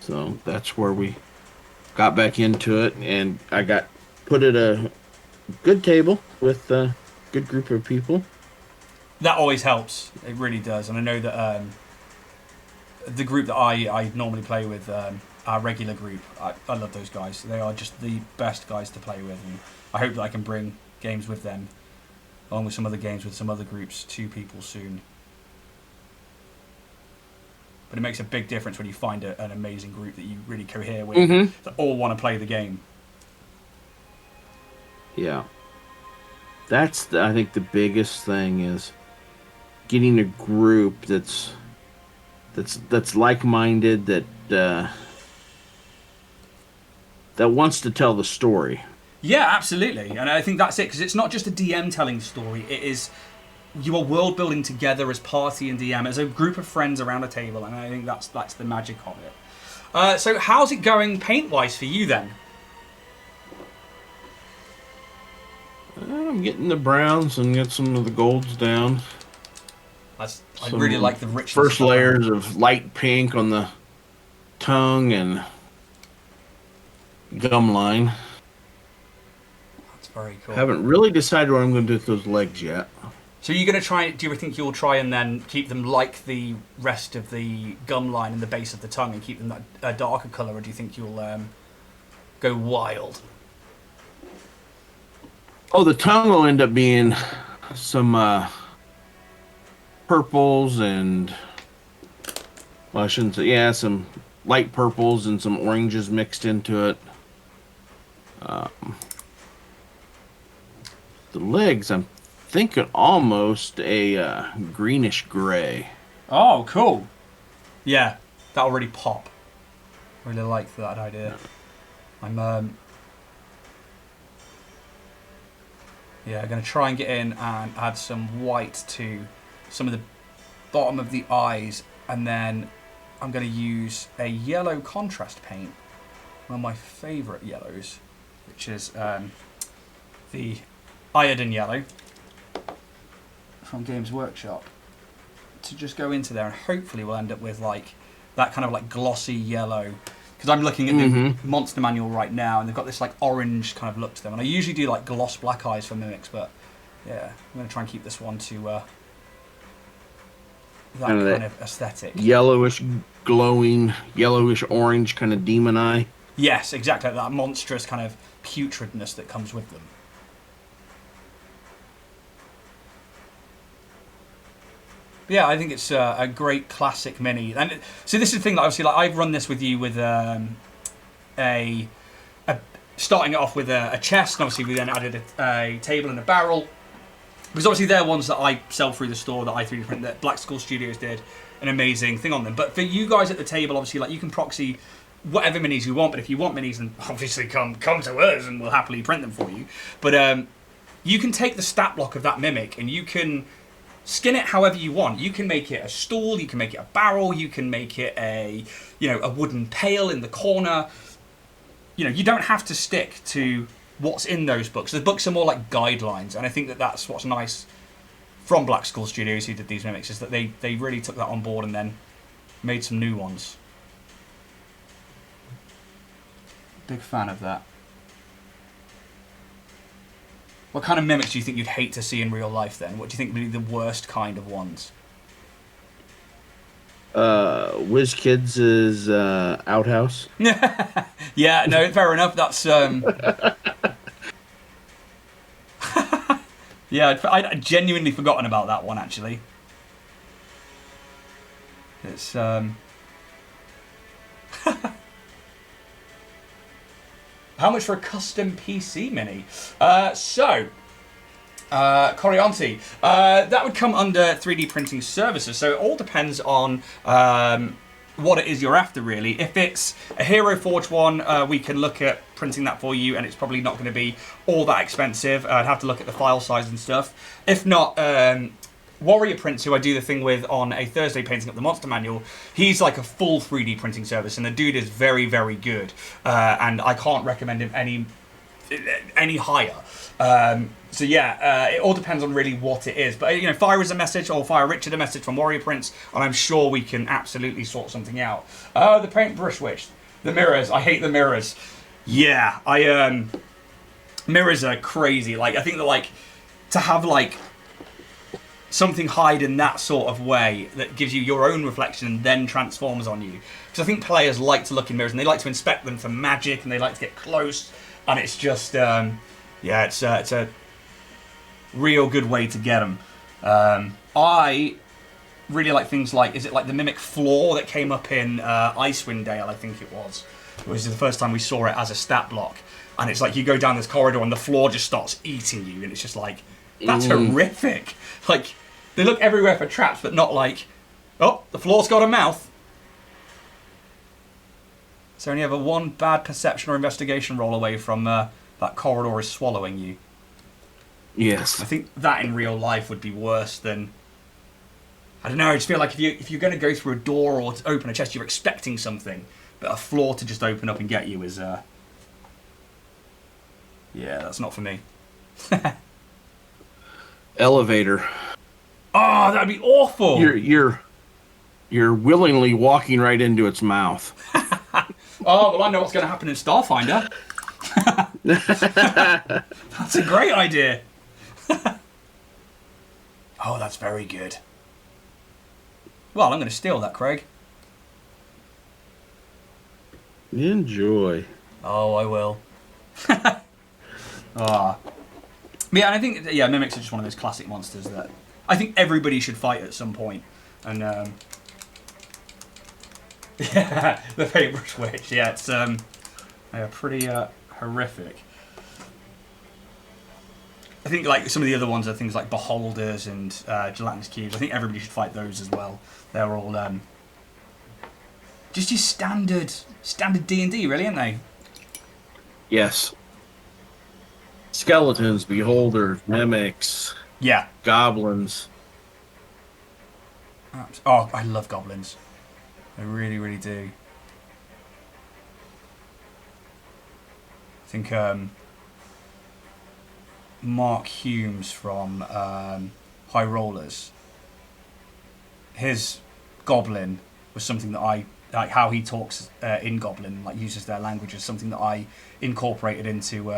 So that's where we got back into it, and I got put at a good table with a good group of people. That always helps. It really does. And I know that the group that I normally play with, our regular group, I love those guys. They are just the best guys to play with, and I hope that I can bring games with them, along with some other games with some other groups, to people soon. But it makes a big difference when you find an amazing group that you really cohere with, that all want to play the game. Yeah. That's, I think, the biggest thing is getting a group that's like-minded, that wants to tell the story. Yeah, absolutely. And I think that's it, because it's not just a DM telling story. It is, you are world building together as party and DM, as a group of friends around a table, and I think that's the magic of it. So how's it going paint-wise for you then? I'm getting the browns and get some of the golds down. I really like the richness. First layers of light pink on the tongue and gum line. That's very cool. Haven't really decided what I'm going to do with those legs yet. So you're going to try, do you think you'll try and then keep them like the rest of the gum line and the base of the tongue and keep them that a darker colour, or do you think you'll go wild? Oh, the tongue will end up being some purples and, well, I shouldn't say, yeah, some light purples and some oranges mixed into it. The legs, I'm thinking almost a greenish gray. Oh, cool. Yeah, that'll really pop. Really like that idea. I'm going to try and get in and add some white to some of the bottom of the eyes, and then I'm going to use a yellow contrast paint, one of my favourite yellows, which is the iodine yellow from Games Workshop, to just go into there, and hopefully we'll end up with like that kind of like glossy yellow, Because I'm looking at the monster manual right now, and they've got this like orange kind of look to them. And I usually do like gloss black eyes for mimics, but yeah, I'm going to try and keep this one to that kind of aesthetic. Yellowish, glowing, yellowish orange kind of demon eye. Yes, exactly. That monstrous kind of putridness that comes with them. But yeah, I think it's a great classic mini. And so this is the thing that obviously, like, I've run this with you with starting it off with a chest, and obviously we then added a table and a barrel. Because obviously they're ones that I sell through the store that I 3D print, that Black Skull Studios did an amazing thing on them. But for you guys at the table, obviously, like, you can proxy whatever minis you want, but if you want minis, then obviously come to us and we'll happily print them for you. But you can take the stat block of that mimic and you can skin it however you want. You can make it a stool, you can make it a barrel, you can make it a wooden pail in the corner. You don't have to stick to what's in those books. The books are more like guidelines, and I think that that's what's nice from Black Skull Studios, who did these mimics, is that they really took that on board and then made some new ones. Big fan of that. What kind of mimics do you think you'd hate to see in real life then? What do you think would be the worst kind of ones? WizKids' outhouse. Yeah, no, fair enough. That's yeah, I'd genuinely forgotten about that one, actually. It's how much for a custom PC mini? Corianti, that would come under 3D printing services, so it all depends on what it is you're after, really. If it's a Hero Forge one, we can look at printing that for you, and it's probably not going to be all that expensive. I'd have to look at the file size and stuff. If not, Warrior Prints, who I do the thing with on a Thursday painting up the monster manual, he's like a full 3D printing service, and the dude is very, very good, and I can't recommend him any higher. So yeah, it all depends on really what it is. But fire us a message, or fire Richard a message from Warrior Prints, and I'm sure we can absolutely sort something out. The paintbrush witch, the mirrors. I hate the mirrors. Yeah, mirrors are crazy. Like, I think that, like, to have like something hide in that sort of way that gives you your own reflection and then transforms on you. Because I think players like to look in mirrors and they like to inspect them for magic and they like to get close, and it's just it's a real good way to get them. I really like things like, is it like the Mimic Floor that came up in Icewind Dale, I think it was. It was the first time we saw it as a stat block. And it's like you go down this corridor and the floor just starts eating you, and it's just like, that's horrific. Like, they look everywhere for traps, but not like, oh, the floor's got a mouth. So only ever one bad perception or investigation roll away from that corridor is swallowing you. Yes. I think that in real life would be worse than, I don't know, I just feel like if you're going to go through a door or to open a chest, you're expecting something, but a floor to just open up and get you is, yeah, that's not for me. Elevator. Oh, that'd be awful. You're willingly walking right into its mouth. Oh, well, I know what's going to happen in Starfinder. That's a great idea. Oh, that's very good. Well, I'm going to steal that, Kraig. Enjoy. Oh, I will. Ah. Yeah, and I think, Mimics are just one of those classic monsters that I think everybody should fight at some point. And, yeah, the paintbrush witch, yeah, it's pretty horrific. I think, like, some of the other ones are things like Beholders and Gelatinous Cubes. I think everybody should fight those as well. They're all just your standard D&D, really, aren't they? Yes. Skeletons, beholders, mimics. Yeah. Goblins. Oh, I love goblins. I really, really do. I think Mark Humes from High Rollers, his goblin was something that I like how he talks in Goblin, like uses their language, is something that I incorporated into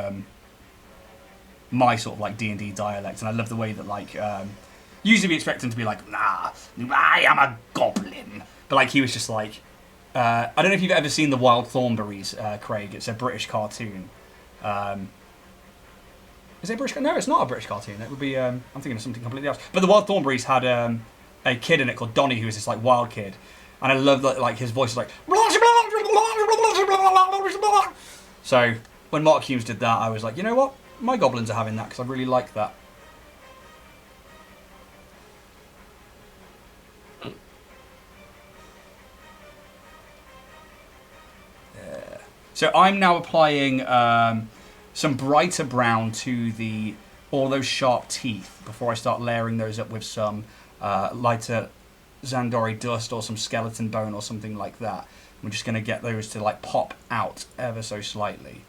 my sort of like D&D dialect, and I love the way that like usually we expect him to be like, nah, I am a goblin, but like he was just like, I don't know if you've ever seen the Wild Thornberrys, Kraig. It's a British cartoon. Is it a British? No, it's not a British cartoon. It would be. I'm thinking of something completely else. But the Wild Thornberrys had a kid in it called Donny, who was this like wild kid, and I love that like his voice is like. So when Mark Humes did that, I was like, you know what, my goblins are having that because I really like that. So I'm now applying some brighter brown to all those sharp teeth before I start layering those up with some lighter Zandori dust or some skeleton bone or something like that. I'm just going to get those to like pop out ever so slightly.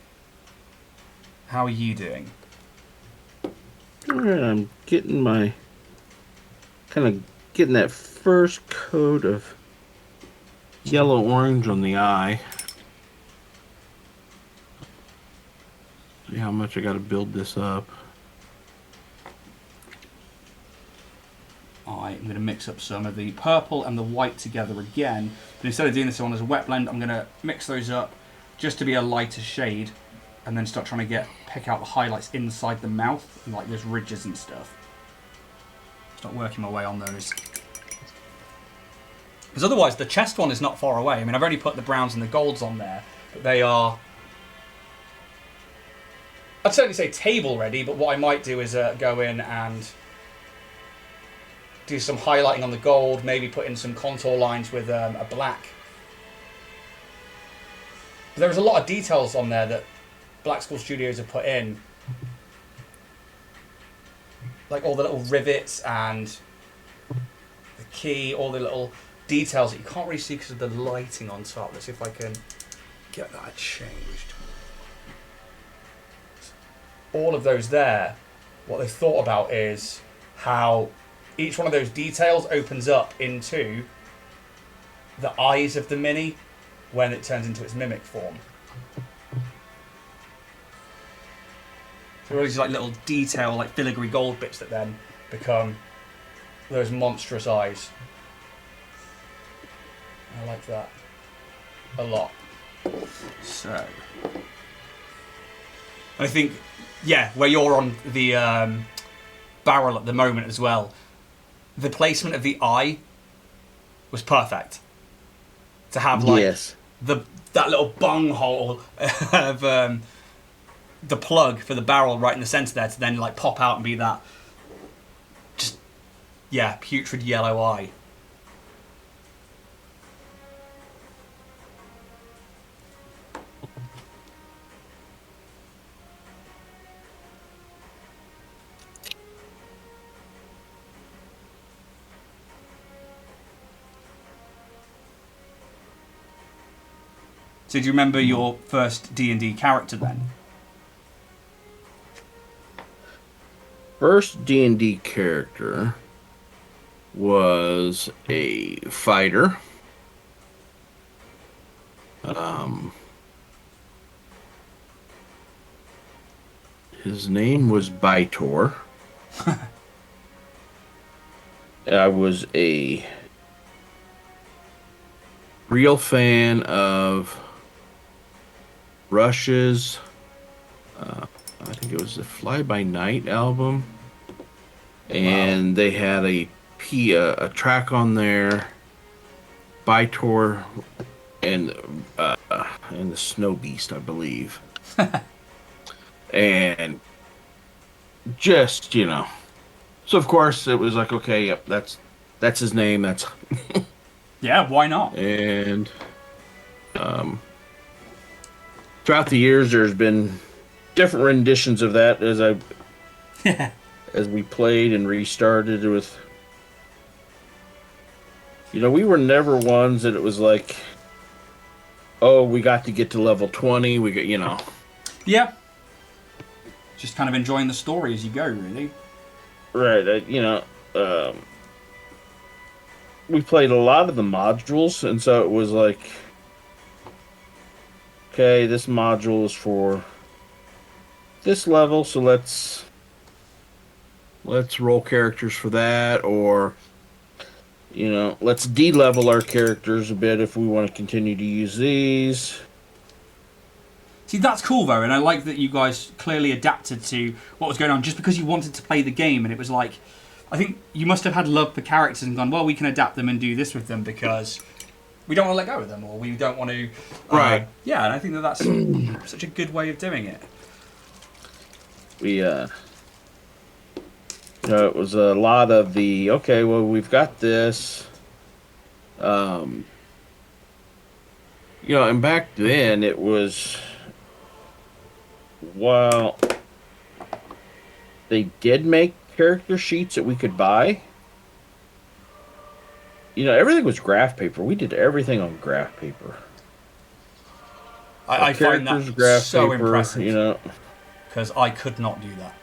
How are you doing? I'm getting getting that first coat of yellow-orange on the eye. See how much I got to build this up. I'm going to mix up some of the purple and the white together again. But instead of doing this one as a wet blend, I'm going to mix those up just to be a lighter shade, and then start trying to pick out the highlights inside the mouth and like those ridges and stuff. Start working my way on those. Because otherwise, the chest one is not far away. I mean, I've already put the browns and the golds on there, but they are. I'd certainly say table ready, but what I might do is go in and do some highlighting on the gold, maybe put in some contour lines with a black. But there's a lot of details on there that Black Skull Studios have put in. Like all the little rivets and the key, all the little details that you can't really see because of the lighting on top. Let's see if I can get that changed. All of those there, what they've thought about is how each one of those details opens up into the eyes of the mini when it turns into its mimic form. So all these like little detail, like filigree gold bits that then become those monstrous eyes. I like that a lot. So I think, yeah, where you're on the barrel at the moment as well, the placement of the eye was perfect. To have like that little bung hole of the plug for the barrel right in the centre there to then like pop out and be that just, yeah, putrid yellow eye. So do you remember your first D&D character then? First D&D character was a fighter. His name was Bytor. I was a real fan of Rush's, I think it was the Fly By Night album, and they had a track on there, Bytor and the Snow Beast, I believe, and just so of course it was like, okay, yep, that's his name, that's yeah, why not? And throughout the years, there's been different renditions of that as we played and restarted with. We were never ones that it was like, oh, we got to get to level 20. We got, Yeah. Just kind of enjoying the story as you go, really. Right. we played a lot of the modules, and so it was like, okay, this module is for this level, so let's roll characters for that, or let's de-level our characters a bit if we want to continue to use these. See, that's cool though, and I like that you guys clearly adapted to what was going on just because you wanted to play the game, and it was like, I think you must have had love for characters and gone, well, we can adapt them and do this with them because we don't want to let go of them, or we don't want to... Right. Yeah, and I think that's such a good way of doing it. It was a lot of the, okay, well, we've got this. And back then it was... Well, they did make character sheets that we could buy. Everything was graph paper. We did everything on graph paper. I find that graph so paper, impressive. Because I could not do that.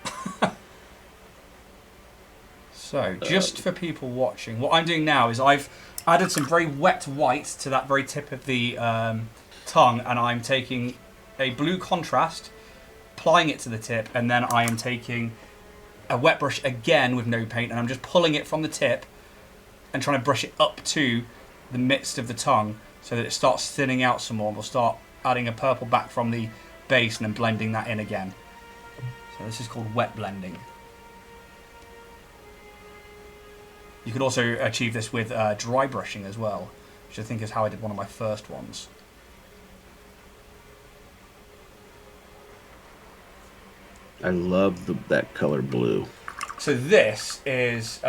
So, just for people watching, what I'm doing now is I've added some very wet white to that very tip of the tongue, and I'm taking a blue contrast, applying it to the tip, and then I am taking a wet brush again with no paint, and I'm just pulling it from the tip and trying to brush it up to the midst of the tongue so that it starts thinning out some more. We'll start adding a purple back from the base and then blending that in again. So this is called wet blending. You could also achieve this with dry brushing as well, which I think is how I did one of my first ones. I love that color blue. So this is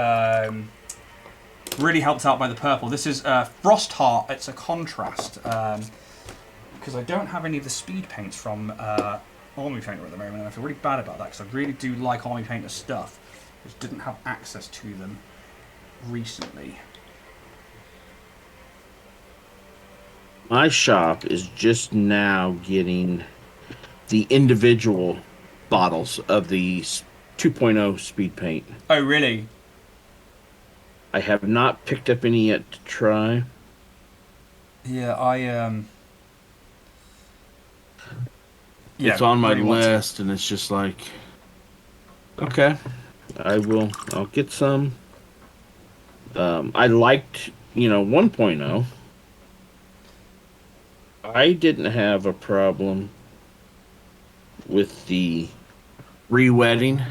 really helped out by the purple. This is Frost Heart. It's a contrast because I don't have any of the speed paints from Army Painter at the moment, and I feel really bad about that because I really do like Army Painter stuff. Just didn't have access to them recently. My shop is just now getting the individual bottles of the 2.0 speed paint. Oh, really? I have not picked up any yet to try. Yeah, it's on my list, and it's just like, okay, I'll get some. I liked, 1.0. I didn't have a problem with the re-wetting.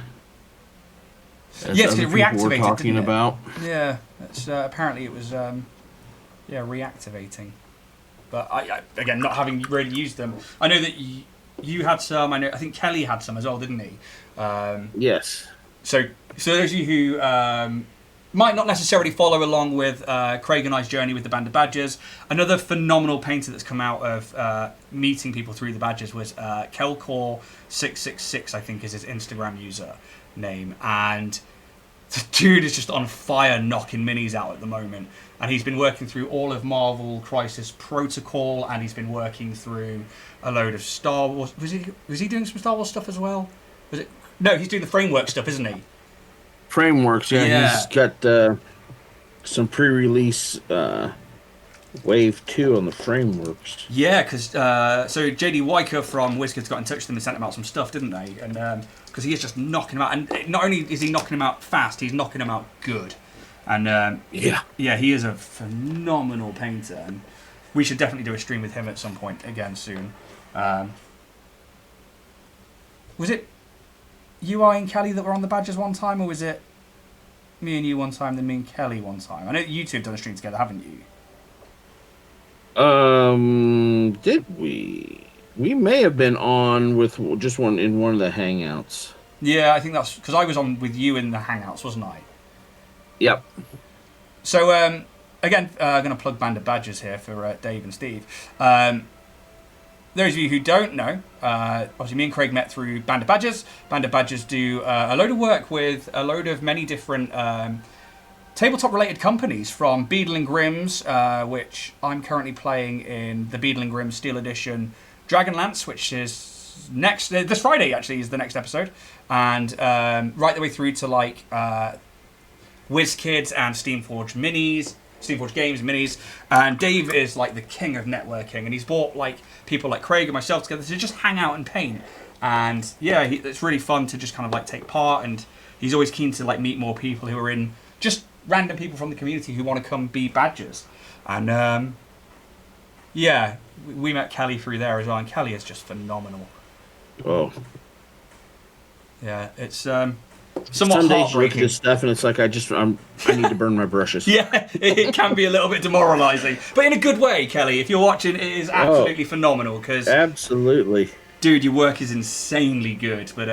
Yes, it reactivated, were talking didn't it? about. Yeah, it's, apparently it was reactivating. But I again, not having really used them, I know that you had some. I think Kelly had some as well, didn't he? Yes. So those of you who might not necessarily follow along with Kraig and I's journey with the Band of Badgers, another phenomenal painter that's come out of meeting people through the Badgers was Kelcore666, I think is his Instagram user name, and the dude is just on fire knocking minis out at the moment, and he's been working through all of Marvel Crisis Protocol, and he's been working through a load of Star Wars. Was he doing some Star Wars stuff as well? No, he's doing the framework stuff, isn't he? Frameworks, yeah. He's got some pre-release Wave 2 on the frameworks. Yeah, because so JD Weicker from WizKids got in touch with them and sent them out some stuff, didn't they? And because he is just knocking them out, and not only is he knocking them out fast, he's knocking them out good. And he is a phenomenal painter, and we should definitely do a stream with him at some point again soon. Was it you, I, and Kelly that were on the Badgers one time, or was it me and you one time, then me and Kelly one time? I know you two have done a stream together, haven't you? Did we? We may have been on with just one in one of the hangouts. Yeah, I think that's because I was on with you in the hangouts, wasn't I? Yep. So again, I'm going to plug Band of Badgers here for Dave and Steve. Those of you who don't know, obviously me and Kraig met through Band of Badgers. Band of Badgers do a load of work with a load of many different tabletop-related companies, from Beadle and Grimm's, which I'm currently playing in the Beadle and Grimm's Steel Edition Dragonlance, which is next this Friday, actually, is the next episode, and right the way through to like WizKids and Steamforged Minis, Steamforged Games, minis, and Dave is like the king of networking, and he's brought like people like Kraig and myself together to just hang out and paint. And yeah, it's really fun to just kind of like take part, and he's always keen to like meet more people who are in, just random people from the community who want to come be badgers. And yeah, we met Kelly through there as well, and Kelly is just phenomenal. Oh. Yeah, it's Some somewhat days you look at heartbreaking. this stuff and it's like I need to burn my brushes. Yeah, it can be a little bit demoralising, but in a good way, Kelly. If you're watching, it is absolutely phenomenal because, absolutely, dude, your work is insanely good. But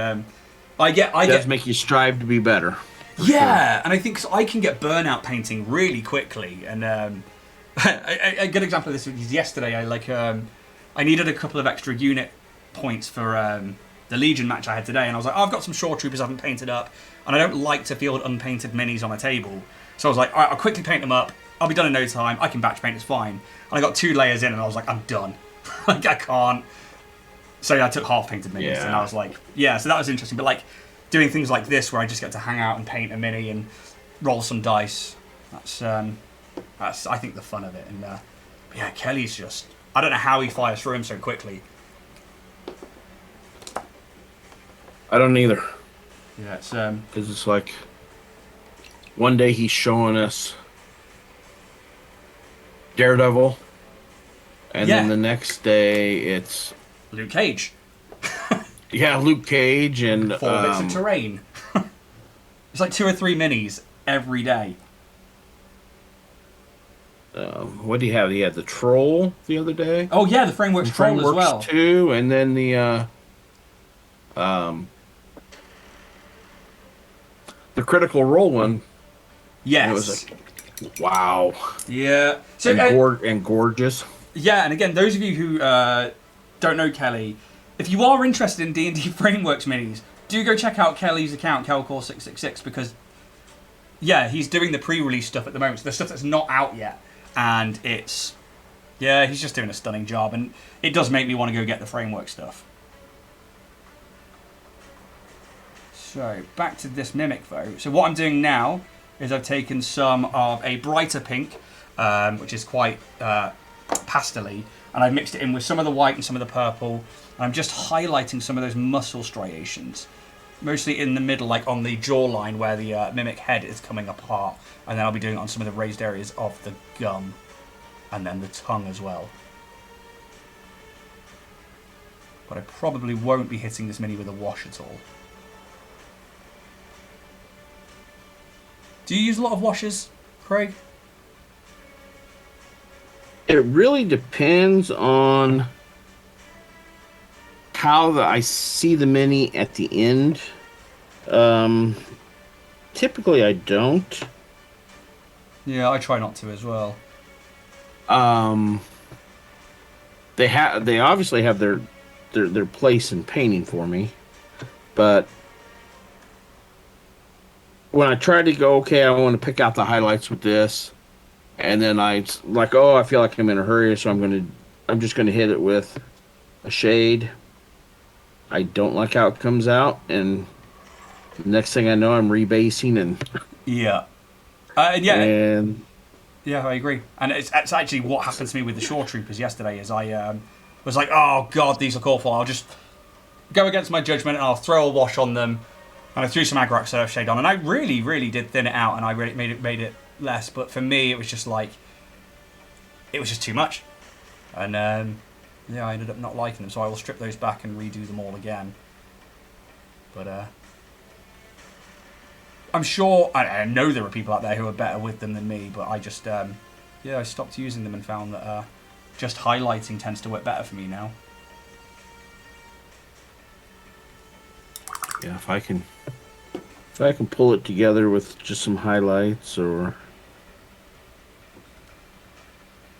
I get make you strive to be better. Yeah, sure. And I think I can get burnout painting really quickly. And a good example of this is yesterday. I needed a couple of extra unit points for the Legion match I had today, and I was like, I've got some shore troopers I haven't painted up, and I don't like to field unpainted minis on a table. So I was like, all right, I'll quickly paint them up. I'll be done in no time. I can batch paint, it's fine. And I got 2 layers in, and I was like, I'm done. Like, I can't. So yeah, I took half painted minis, and I was like, yeah. So that was interesting. But like doing things like this, where I just get to hang out and paint a mini and roll some dice. That's I think the fun of it. And yeah, Kelly's just, I don't know how he fires through him so quickly. I don't either. Yeah, it's because it's like one day he's showing us Daredevil, and then the next day it's Luke Cage. Yeah, Luke Cage and 4 bits of terrain. It's like 2 or 3 minis every day. What do you have? He had the Troll the other day. Oh yeah, the Frameworks Troll as well too, and then the Critical Role one. Yes. It was like, wow. Yeah. So and gorgeous. Yeah, and again, those of you who don't know Kelly, if you are interested in D&D Frameworks minis, do go check out Kelly's account, Kelcore666, because yeah, he's doing the pre-release stuff at the moment, so the stuff that's not out yet, and it's, yeah, he's just doing a stunning job, and it does make me want to go get the Framework stuff. So, back to this Mimic though. So what I'm doing now is I've taken some of a brighter pink, which is quite pastel-y, and I've mixed it in with some of the white and some of the purple, and I'm just highlighting some of those muscle striations. Mostly in the middle, like on the jawline where the Mimic head is coming apart, and then I'll be doing it on some of the raised areas of the gum, and then the tongue as well. But I probably won't be hitting this mini with a wash at all. Do you use a lot of washes, Craig? It really depends on how I see the mini at the end. Typically, I don't. Yeah, I try not to as well. They obviously have their place in painting for me, but when I try to go, okay, I want to pick out the highlights with this, and then I like, oh, I feel like I'm in a hurry, so I'm just gonna hit it with a shade. I don't like how it comes out, and the next thing I know, I'm rebasing and yeah, yeah, I agree. And it's actually what happened to me with the Shore Troopers yesterday. Is I was like, oh god, these look awful. I'll just go against my judgment and I'll throw a wash on them. And I threw some Agrak Surf Shade on, and I really, really did thin it out, and I really made it less. But for me, it was just like, it was just too much. And yeah, I ended up not liking them, so I will strip those back and redo them all again. But I'm sure, I know there are people out there who are better with them than me, but I just, yeah, I stopped using them and found that just highlighting tends to work better for me now. Yeah, if I can pull it together with just some highlights or...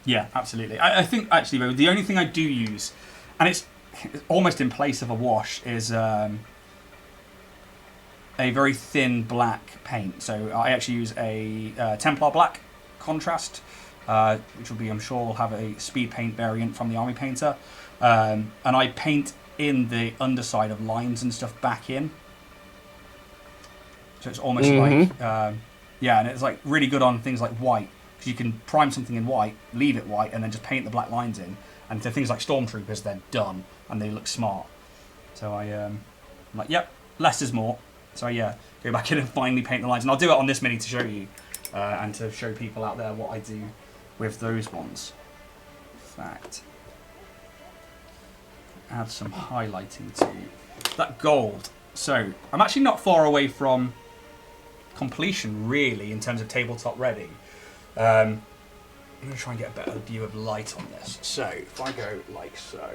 Yeah, absolutely. I think, actually, though, the only thing I do use, and it's almost in place of a wash, is a very thin black paint. So I actually use a Templar Black contrast, which will be, I'm sure, will have a speed paint variant from the Army Painter. And I paint in the underside of lines and stuff back in. So it's almost like, yeah, and it's like really good on things like white, because you can prime something in white, leave it white, and then just paint the black lines in. And for things like stormtroopers, they're done and they look smart. So I'm like, yep, less is more. So yeah, go back in and finally paint the lines, and I'll do it on this mini to show you and to show people out there what I do with those ones. In fact, add some highlighting to that gold. So I'm actually not far away from completion really in terms of tabletop ready. I'm going to try and get a better view of light on this. So if I go like so,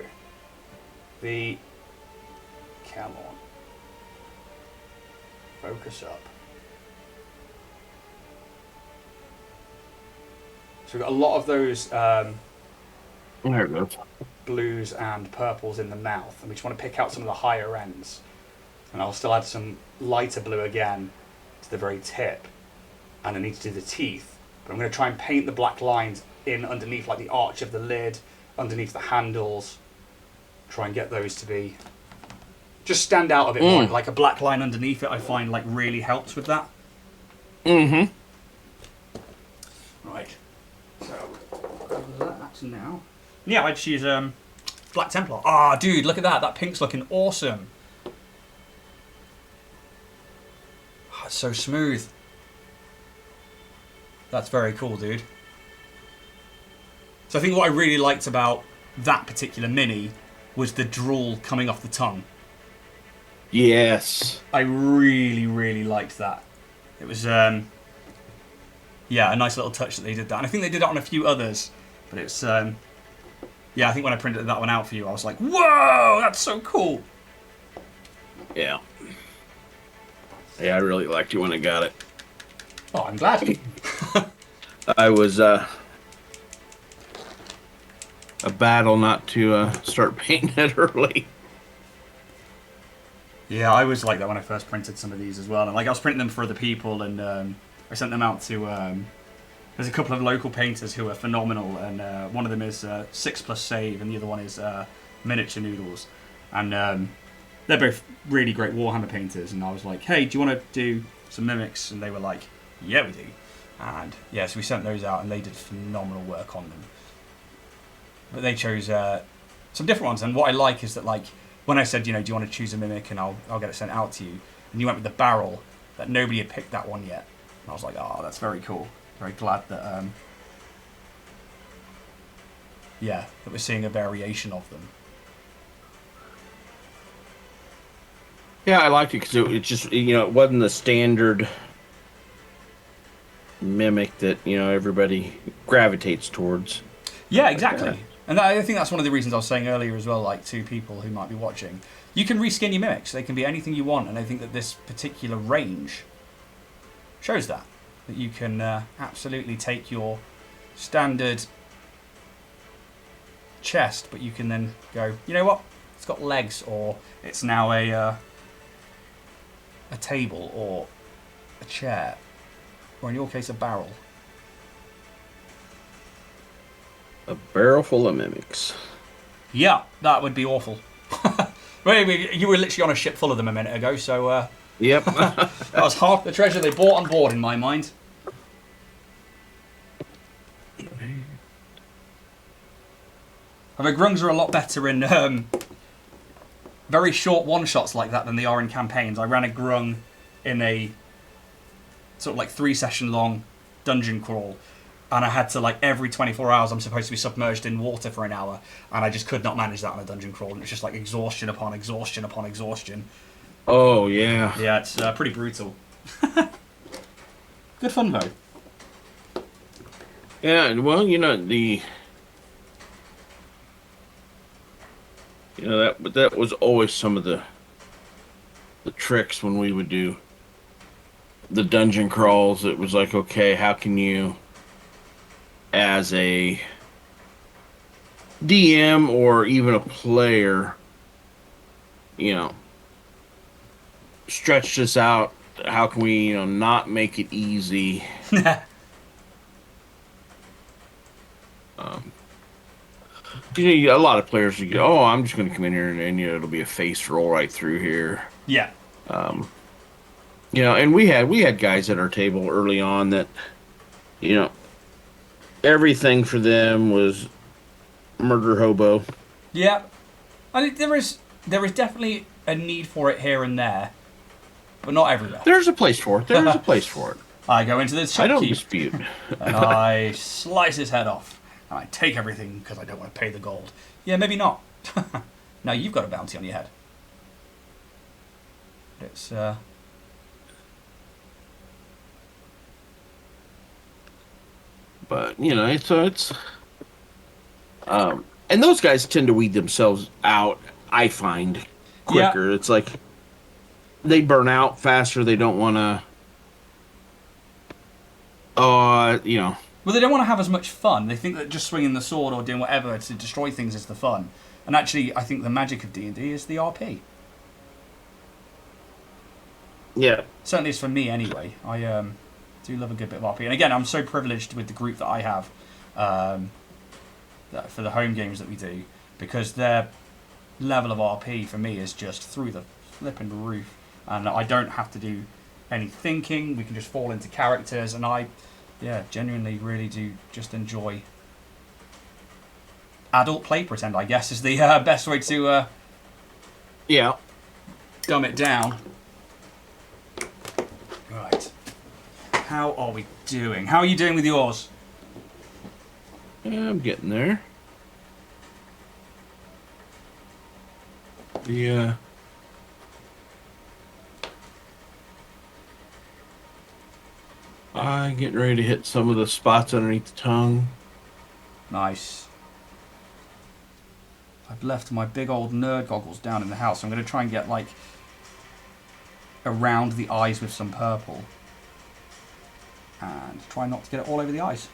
come on, focus up. So we've got a lot of those there it goes. blues and purples in the mouth, and we just want to pick out some of the higher ends. And I'll still add some lighter blue again to the very tip, and I need to do the teeth. But I'm going to try and paint the black lines in underneath, like the arch of the lid, underneath the handles. Try and get those to be just stand out a bit more. Like a black line underneath it, I find like really helps with that. Mm-hmm. Right. So that's now. Yeah, I'd choose Black Templar. Ah, dude, look at that. That pink's looking awesome. Oh, it's so smooth. That's very cool, dude. So I think what I really liked about that particular mini was the drool coming off the tongue. Yes. I really, really liked that. It was, yeah, a nice little touch that they did that. And I think they did it on a few others. But it's, yeah, I think when I printed that one out for you, I was like, whoa, that's so cool. Yeah. Yeah, I really liked it when I got it. Oh, I'm glad. I was, a battle not to start painting it early. Yeah, I was like that when I first printed some of these as well. And like I was printing them for other people, and I sent them out to. There's a couple of local painters who are phenomenal, and one of them is 6+ Save, and the other one is Miniature Noodles, and they're both really great Warhammer painters. And I was like, hey, do you want to do some mimics? And they were like, yeah, we do. And yeah, so we sent those out, and they did phenomenal work on them. But they chose some different ones, and what I like is that like. When I said, you know, do you want to choose a mimic and I'll get it sent out to you, and you went with the barrel, that nobody had picked that one yet. And I was like, oh, that's very cool. Very glad that, yeah, that we're seeing a variation of them. Yeah, I liked it because it just, you know, it wasn't the standard mimic that, you know, everybody gravitates towards. Yeah, exactly. And I think that's one of the reasons I was saying earlier as well, like to people who might be watching. You can reskin your mimics. They can be anything you want, and I think that this particular range shows that. That you can absolutely take your standard chest, but you can then go, you know what? It's got legs, or it's now a table, or a chair, or in your case, a barrel. A barrel full of mimics. Yeah, that would be awful. You were literally on a ship full of them a minute ago, so... Yep. That was half the treasure they brought on board, in my mind. And the grungs are a lot better in very short one-shots like that than they are in campaigns. I ran a grung in a sort of like 3-session long dungeon crawl, and I had to, like, every 24 hours I'm supposed to be submerged in water for an hour, and I just could not manage that on a dungeon crawl, and it's just like exhaustion upon exhaustion upon exhaustion. Oh, yeah. Yeah, it's pretty brutal. Good fun, though. Yeah, well, you know, that was always some of the tricks when we would do the dungeon crawls. It was like, okay, how can you, as a DM or even a player, you know, stretch this out? How can we, you know, not make it easy? You know, a lot of players would go, oh, I'm just going to come in here and you know, it'll be a face roll right through here. Yeah. You know, and we had guys at our table early on that, you know, everything for them was murder hobo. Yeah, I think there is definitely a need for it here and there, but not everywhere. There's a place for it. There's a place for it. I go into the I don't shopkeep dispute. and I slice his head off. And I take everything because I don't want to pay the gold. Yeah, maybe not. Now you've got a bounty on your head. It's But it's and those guys tend to weed themselves out. I find quicker. Yeah. It's like they burn out faster. They don't want to. Well, they don't want to have as much fun. They think that just swinging the sword or doing whatever to destroy things is the fun. And actually, I think the magic of D&D is the RP. Yeah. Certainly is for me anyway. I do love a good bit of RP. And again, I'm so privileged with the group that I have for the home games that we do, because their level of RP for me is just through the flipping roof. And I don't have to do any thinking. We can just fall into characters, and I genuinely really do just enjoy adult play pretend, I guess, is the best way to dumb it down. Right. How are we doing? How are you doing with yours? Yeah, I'm getting there. Yeah. I'm getting ready to hit some of the spots underneath the tongue. Nice. I've left my big old nerd goggles down in the house. So I'm going to try and get, like, around the eyes with some purple. And try not to get it all over the eyes.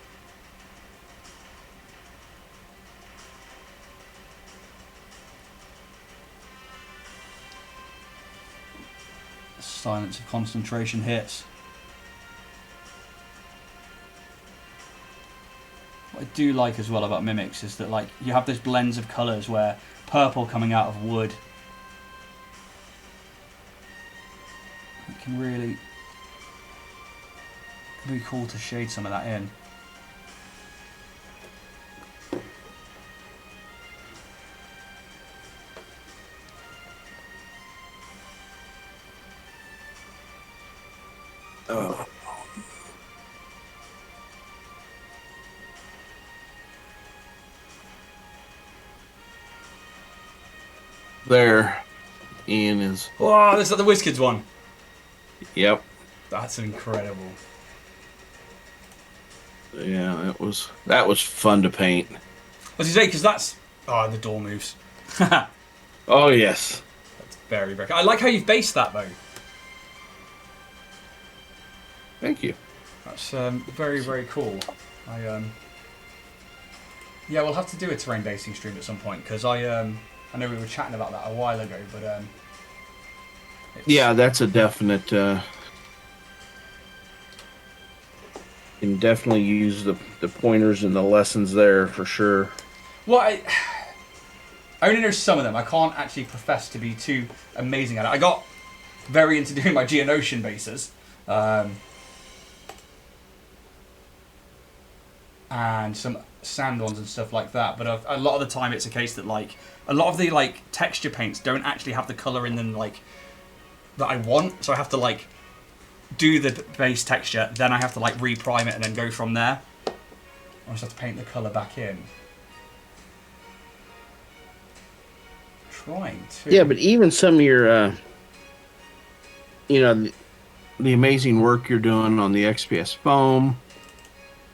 Silence of concentration hits. What I do like as well about mimics is that, like, you have those blends of colours where purple coming out of wood, it can really be cool to shade some of that in. Oh. There, Ian is. Oh, this is the WizKids one. Yep. That's incredible. Yeah, that was fun to paint. As you say, because that's the door moves. Oh yes. That's very very. I like how you've based that though. Thank you. That's very very cool. Yeah, we'll have to do a terrain basing stream at some point, because I know we were chatting about that a while ago, but yeah, that's a definite. Can definitely use the pointers and the lessons there for sure. Well, I only know some of them. I can't actually profess to be too amazing at it. I got very into doing my Geonosian bases. And some sand ones and stuff like that, but a lot of the time it's a case that, like, a lot of the, like, texture paints don't actually have the colour in them, like, that I want, so I have to, like, do the base texture, then I have to, like, reprime it and then go from there. I just have to paint the colour back in. Trying to. Yeah, but even some of your, the amazing work you're doing on the XPS foam.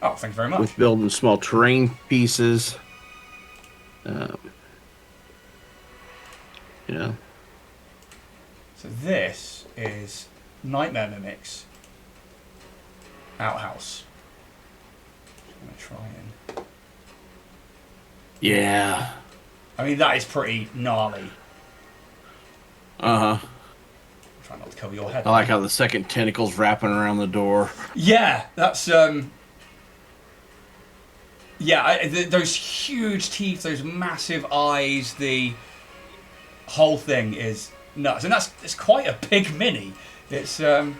Oh, thank you very much. With building small terrain pieces. So this is Nightmare Mimics Outhouse. I'm going to try and... Yeah. I mean, that is pretty gnarly. Uh-huh. Try not to cover your head. I like how the second tentacle's wrapping around the door. Yeah, that's... Yeah, those huge teeth, those massive eyes, the whole thing is nuts. And it's quite a big mini. It's, yeah,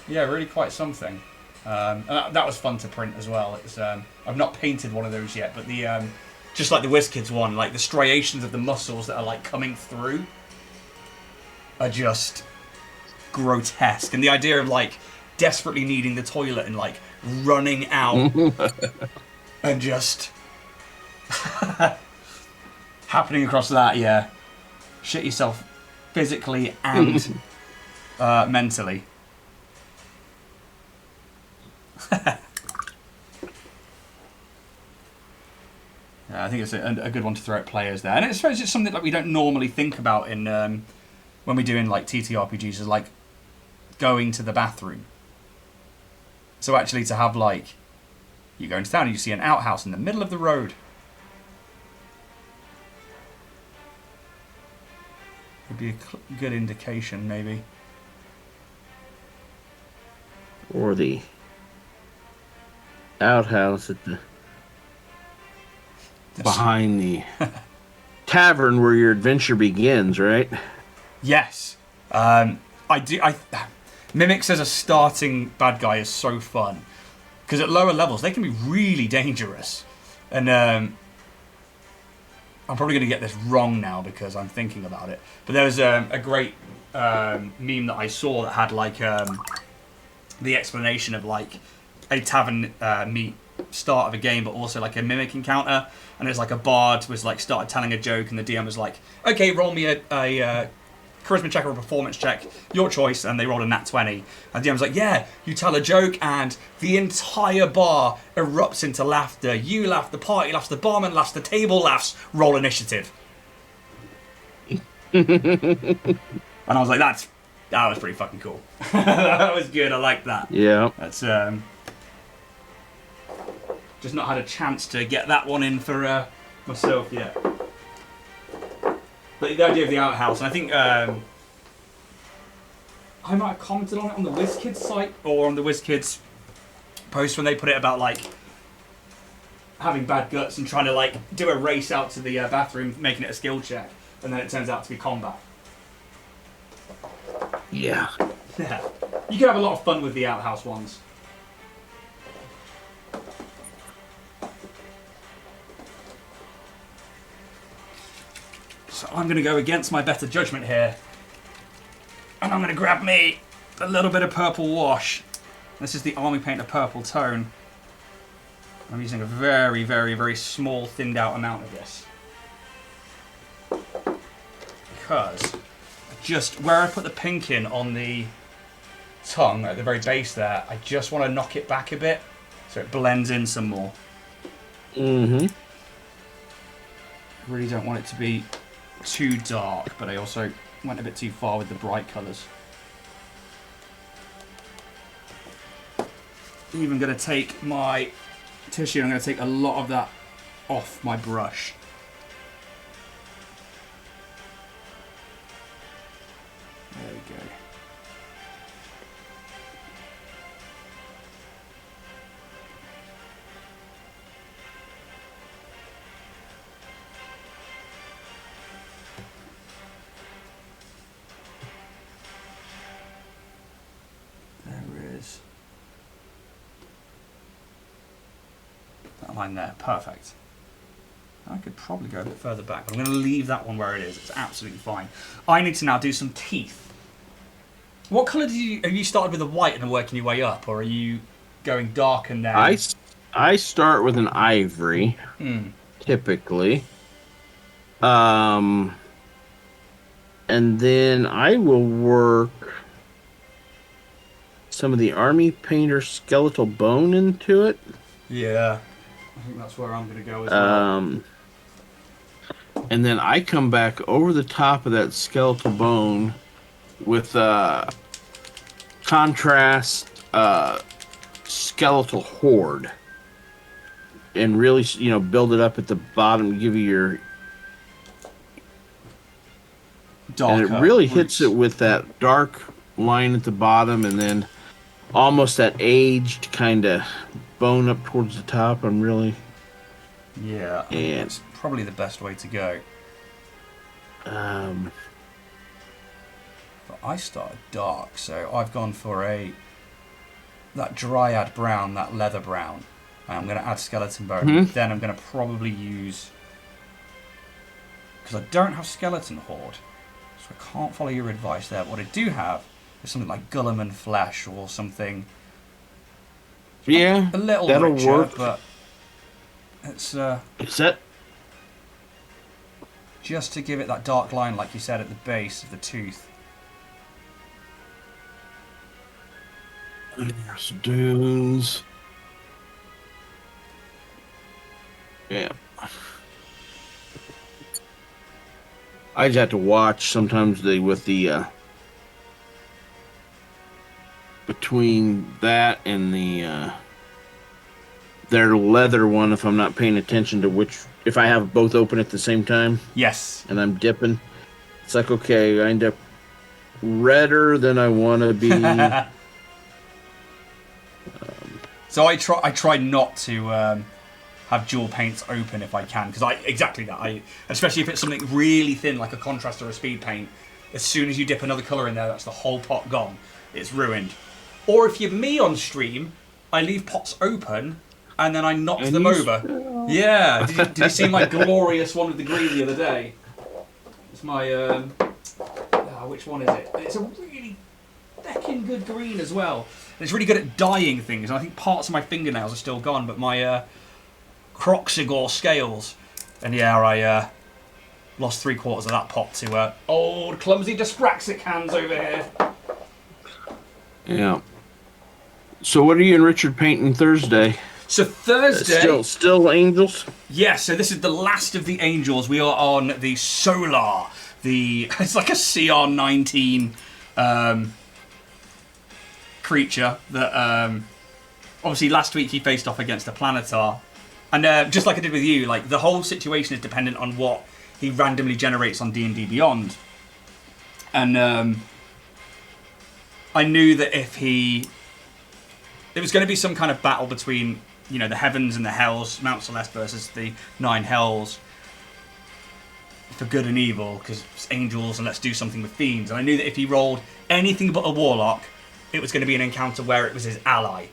really quite something. That was fun to print as well. It's I've not painted one of those yet, but the just like the WizKids one, like the striations of the muscles that are like coming through are just grotesque, and the idea of like desperately needing the toilet and like running out and just happening across that, yeah, shit yourself physically and mentally. Yeah, I think it's a good one to throw at players there, and I suppose it's something that we don't normally think about in when we're doing like TTRPGs, is like going to the bathroom. So actually, to have like you go into town and you see an outhouse in the middle of the road. Would be a good indication, maybe. Or the outhouse at the behind the tavern where your adventure begins, right? Yes. Mimics as a starting bad guy is so fun. Because at lower levels, they can be really dangerous. And I'm probably going to get this wrong now because I'm thinking about it. But there was a great meme that I saw that had like the explanation of like a tavern meet start of a game, but also like a mimic encounter. And there's like a bard was like started telling a joke, and the DM was like, "Okay, roll me a charisma check or a performance check, your choice." And they rolled a nat 20. And the DM was like, "Yeah, you tell a joke, and the entire bar erupts into laughter. You laugh, the party laughs, the barman laughs, the table laughs. Roll initiative." And I was like, that was pretty fucking cool. That was good. I like that. Yeah. That's just not had a chance to get that one in for myself yet. But the idea of the outhouse, and I think I might have commented on it on the WizKids site or on the WizKids post when they put it about like having bad guts and trying to like do a race out to the bathroom, making it a skill check, and then it turns out to be combat. Yeah. Yeah, you can have a lot of fun with the outhouse ones. So I'm going to go against my better judgment here. And I'm going to grab me a little bit of purple wash. This is the army paint of purple tone. I'm using a very, very, very small, thinned out amount of this. Because just where I put the pink in on the tongue, at the very base there, I just want to knock it back a bit so it blends in some more. Mm-hmm. Really don't want it to be too dark, but I also went a bit too far with the bright colours. Even going to take my tissue and I'm going to take a lot of that off my brush. There we go. That line there, perfect. I could probably go a bit further back, but I'm going to leave that one where it is. It's absolutely fine. I need to now do some teeth. What colour have you started with a white and are working your way up, or are you going dark and then? I start with an ivory, typically. And then I will work some of the army painter skeletal bone into it. Yeah, I think that's where I'm going to go as well. And then I come back over the top of that skeletal bone with contrast skeletal horde, and really, build it up at the bottom, give you your darker, and it really hits it with that dark line at the bottom, and then almost that aged kind of bone up towards the top. I'm really and that's probably the best way to go. But I started dark, so I've gone for a that dryad brown, that leather brown. And I'm going to add skeleton bone. Mm-hmm. Then I'm going to probably use... Because I don't have skeleton horde. So I can't follow your advice there. But what I do have is something like Gulliman flesh or something. Yeah, A little that'll richer, work. but it's Is that? just to give it that dark line, like you said, at the base of the tooth. There's dunes. Yeah. I just have to watch sometimes with the between that and the their leather one, if I'm not paying attention to which, if I have both open at the same time Yes. and I'm dipping, it's like, okay, I end up redder than I want to be. So I try not to have dual paints open if I can, because exactly that. Especially if it's something really thin like a contrast or a speed paint. As soon as you dip another colour in there, that's the whole pot gone. It's ruined. Or if you're me on stream, I leave pots open and then I knock them over. Yeah. Did you see my glorious one with the green the other day? It's my which one is it? It's a really feckin' good green as well. And it's really good at dyeing things. And I think parts of my fingernails are still gone, but my Croxigor scales. And yeah, I lost 3/4 of that pot to old clumsy Dyspraxic hands over here. Yeah. So what are you and Richard painting Thursday? So Thursday... Still angels? Yeah, so this is the last of the angels. We are on the Solar. It's like a CR19 creature that obviously last week he faced off against a Planetar. And just like I did with you, like the whole situation is dependent on what he randomly generates on D&D Beyond. And I knew that if there was going to be some kind of battle between, you know, the heavens and the hells, Mount Celeste versus the 9 hells, for good and evil, because it's angels and let's do something with fiends. And I knew that if he rolled anything but a warlock, it was going to be an encounter where it was his ally.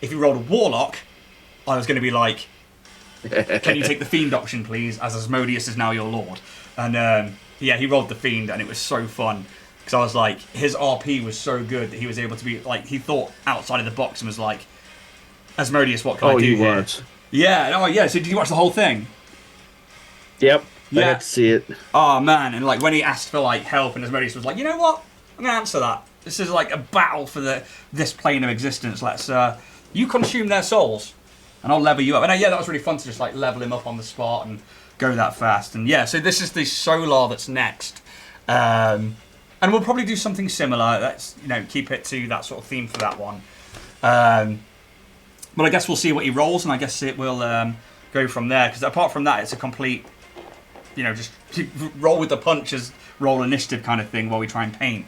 If he rolled a warlock, I was going to be like, can you take the fiend option, please, as Asmodeus is now your lord? And yeah, he rolled the fiend, and it was so fun. Because I was like, his RP was so good that he was able to be, like, he thought outside of the box and was like, Asmodeus, what can I do here? Was. Yeah, oh yeah, so did you watch the whole thing? Yep, Yeah. I got to see it. Oh man, and like when he asked for like help and Asmodeus was like, you know what? I'm going to answer that. This is like a battle for this plane of existence. Let's, you consume their souls and I'll level you up. And yeah, that was really fun to just like level him up on the spot and go that fast. And yeah, so this is the Solar that's next. And we'll probably do something similar. Let's, you know, keep it to that sort of theme for that one. But I guess we'll see what he rolls, and I guess it will go from there. Because apart from that, it's a complete, you know, just roll with the punches, roll initiative kind of thing while we try and paint.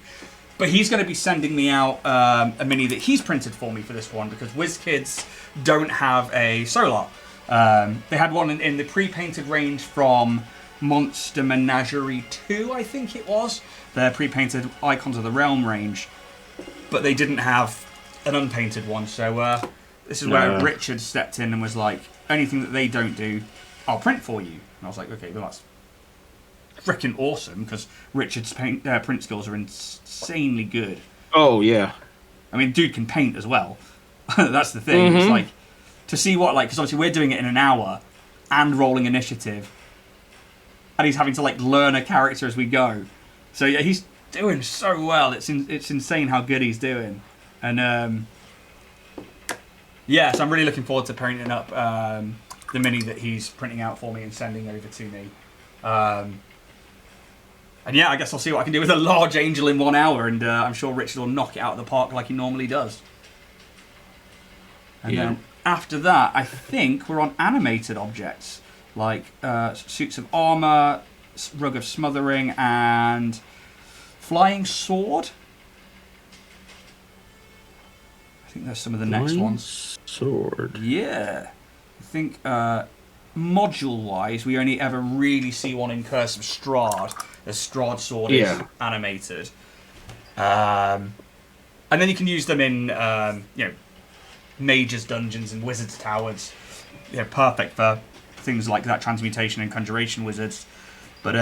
But he's going to be sending me out a mini that he's printed for me for this one, because WizKids don't have a Solar. They had one in the pre-painted range from Monster Menagerie 2, I think it was. Their pre-painted Icons of the Realm range. But they didn't have an unpainted one, so this is where Richard stepped in and was like, anything that they don't do, I'll print for you. And I was like, okay, well that's freaking awesome, because Richard's print skills are insanely good. Oh, yeah. I mean, dude can paint as well. That's the thing. It's like, to see what, like, because obviously we're doing it in an hour and rolling initiative, and he's having to like learn a character as we go. So yeah, he's doing so well. It's insane how good he's doing. And yeah, so I'm really looking forward to painting up the mini that he's printing out for me and sending over to me. And yeah, I guess I'll see what I can do with a large angel in 1 hour, and I'm sure Richard will knock it out of the park like he normally does. And then after that, I think we're on animated objects, like suits of armor, rug of smothering, and flying sword. I think there's some of the next ones. Sword. Yeah. I think module-wise, we only ever really see one in Curse of Strahd. The Strahd sword is animated. And then you can use them in, you know, mages' dungeons and wizards' towers. They're perfect for things like that, transmutation and conjuration wizards. But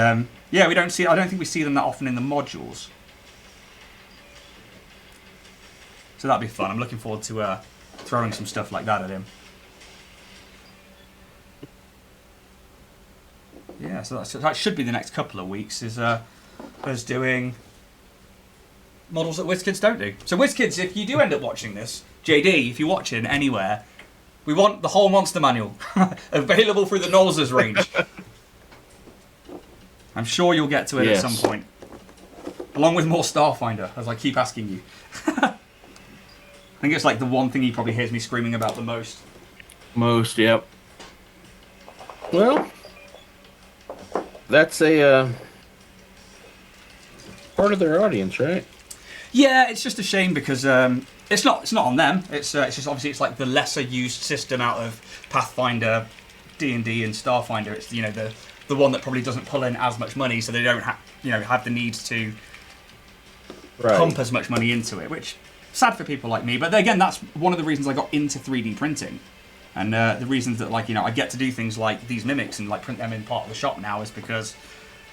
yeah, we don't see. I don't think we see them that often in the modules. So that'd be fun. I'm looking forward to throwing some stuff like that at him. Yeah, so that should be the next couple of weeks, is us doing models that WizKids don't do. So WizKids, if you do end up watching this, JD, if you're watching anywhere, we want the whole monster manual available through the Nolzur's range. I'm sure you'll get to it at some point. Along with more Starfinder, as I keep asking you. I think it's like the one thing he probably hears me screaming about the most. Yep. Well, that's a part of their audience, right? Yeah, it's just a shame because it's not on them. It's just obviously it's like the lesser used system out of Pathfinder, D&D, and Starfinder. It's the one that probably doesn't pull in as much money, so they don't have the need to pump as much money into it, which sad for people like me. But again, that's one of the reasons I got into 3D printing, and the reasons that I get to do things like these mimics and print them in part of the shop now is because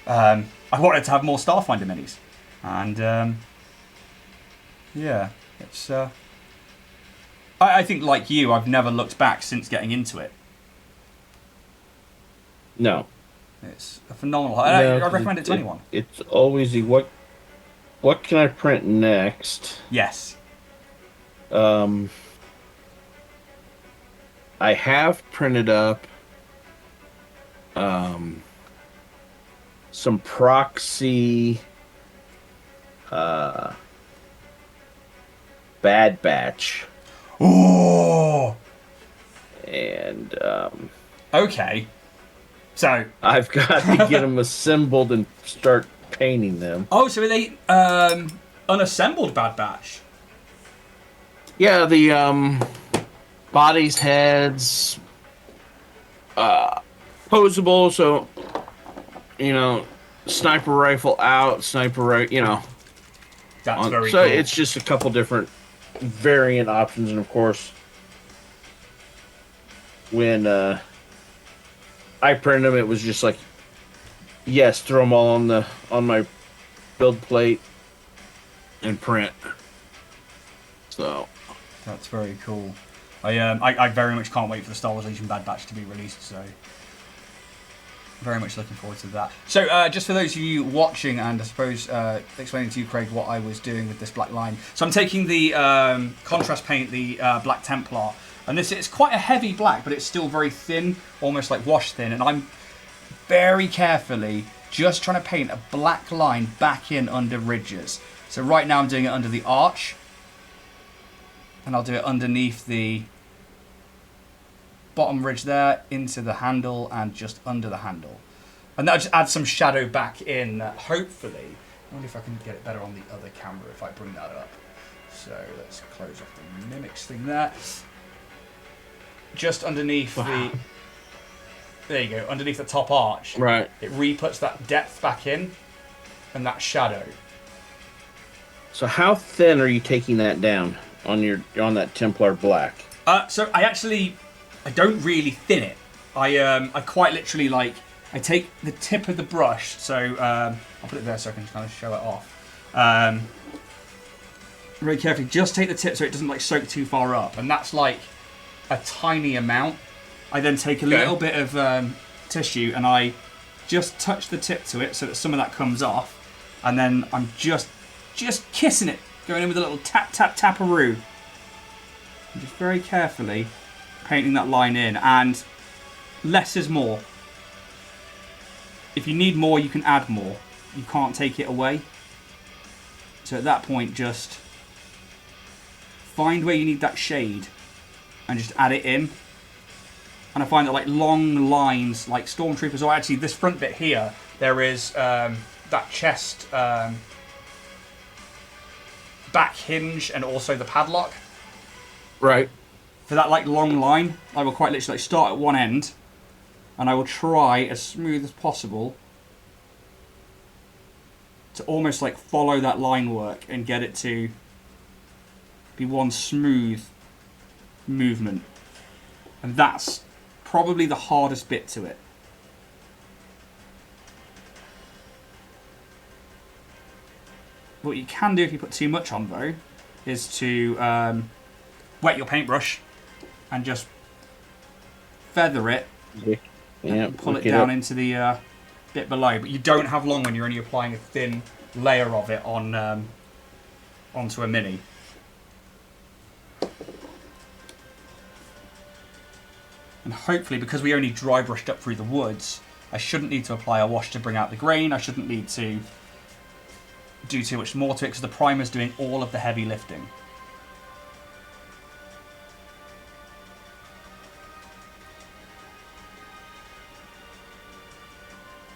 I wanted to have more Starfinder minis, and yeah, it's. I think like you, I've never looked back since getting into it. No. It's a phenomenal. I recommend it to anyone. It's always the what can I print next? Yes. I have printed up some proxy Bad Batch. Oh. And okay. So I've got to get them assembled and start painting them. Oh, so are they unassembled Bad Batch? Yeah, the bodies, heads, posable. So sniper rifle out, sniper rifle. That's very so cool. It's just a couple different variant options, and of course, when I printed them, it was just like, yes, throw them all on my build plate and print. So that's very cool. I very much can't wait for the Star Wars Legion Bad Batch to be released. So very much looking forward to that. So just for those of you watching, and I suppose explaining to you, Craig, what I was doing with this black line. So I'm taking the contrast paint, the Black Templar, and it's quite a heavy black, but it's still very thin, almost like wash thin. And I'm very carefully just trying to paint a black line back in under ridges. So right now I'm doing it under the arch, and I'll do it underneath the bottom ridge there, into the handle, and just under the handle. And that'll just add some shadow back in, hopefully. I wonder if I can get it better on the other camera if I bring that up. So let's close off the mimics thing there. Just underneath the... There you go, underneath the top arch. Right. It re-puts that depth back in, and that shadow. So how thin are you taking that down on that Templar black? So I don't really thin it. I quite literally I take the tip of the brush. So I'll put it there so I can kind of show it off. Very carefully, just take the tip so it doesn't soak too far up, and that's like a tiny amount. I then take a little bit of tissue and I just touch the tip to it so that some of that comes off, and then I'm just kissing it, going in with a little tap tap taparoo, and just very carefully painting that line in. And less is more. If you need more, you can add more. You can't take it away. So at that point, just find where you need that shade and just add it in. And I find that long lines, like stormtroopers, or actually this front bit here, there is that chest back hinge and also the padlock. Right. For that long line, I will quite literally start at one end, and I will try as smooth as possible to almost follow that line work and get it to be one smooth movement. And that's probably the hardest bit to it. What you can do if you put too much on, though, is to wet your paintbrush and just feather it and pull it down into the bit below. But you don't have long when you're only applying a thin layer of it on onto a mini. And hopefully, because we only dry brushed up through the woods, I shouldn't need to apply a wash to bring out the grain. I shouldn't need to do too much more to it because the primer's doing all of the heavy lifting.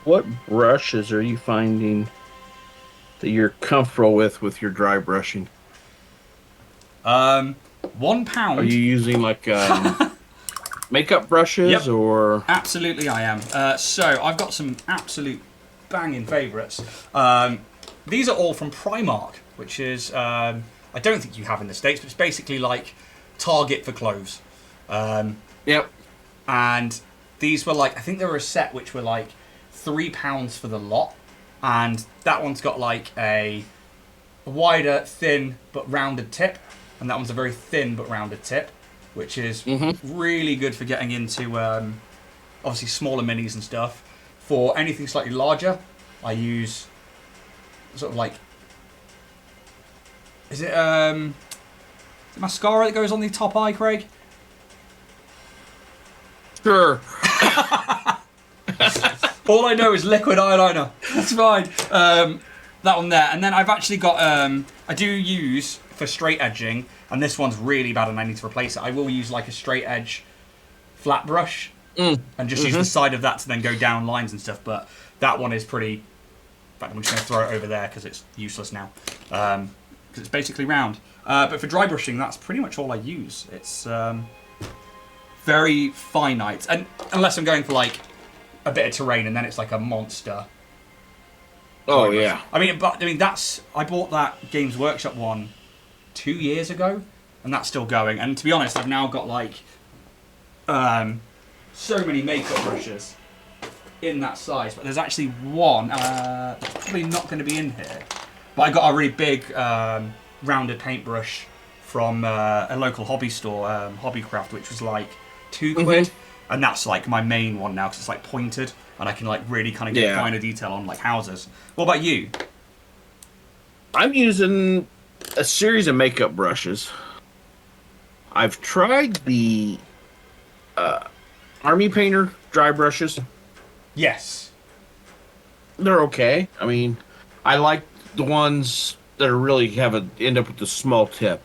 What brushes are you finding that you're comfortable with your dry brushing? 1 pound. Are you using like makeup brushes? Yep. Or? Absolutely I am. So I've got some absolute banging favourites. These are all from Primark, which is, I don't think you have in the States, but it's basically like Target for clothes. Yep. And these were like, I think they were a set which were like £3 for the lot. And that one's got like a wider, thin, but rounded tip. And that one's a very thin, but rounded tip, which is really good for getting into, obviously, smaller minis and stuff. For anything slightly larger, I use sort of like, is it mascara that goes on the top eye, Craig? Sure. All I know is liquid eyeliner. That's fine. That one there. And then I've actually got, I do use, for straight edging, and this one's really bad and I need to replace it, I will use like a straight edge flat brush and just use the side of that to then go down lines and stuff. But that one is pretty... In fact, I'm just going to throw it over there because it's useless now. Because it's basically round. But for dry brushing, that's pretty much all I use. It's very finite. And unless I'm going for like a bit of terrain, and then it's like a monster. Oh, yeah. I mean, that's... I bought that Games Workshop one 2 years ago, and that's still going. And to be honest, I've now got like so many makeup brushes in that size, but there's actually one that's probably not going to be in here, but I got a really big rounded paintbrush from a local hobby store, Hobbycraft, which was like £2, and that's like my main one now because it's like pointed and I can like really kind of get finer detail on like houses. What about you? I'm using a series of makeup brushes. I've tried the Army Painter dry brushes. Yes. They're okay. I mean, I like the ones that are really end up with the small tip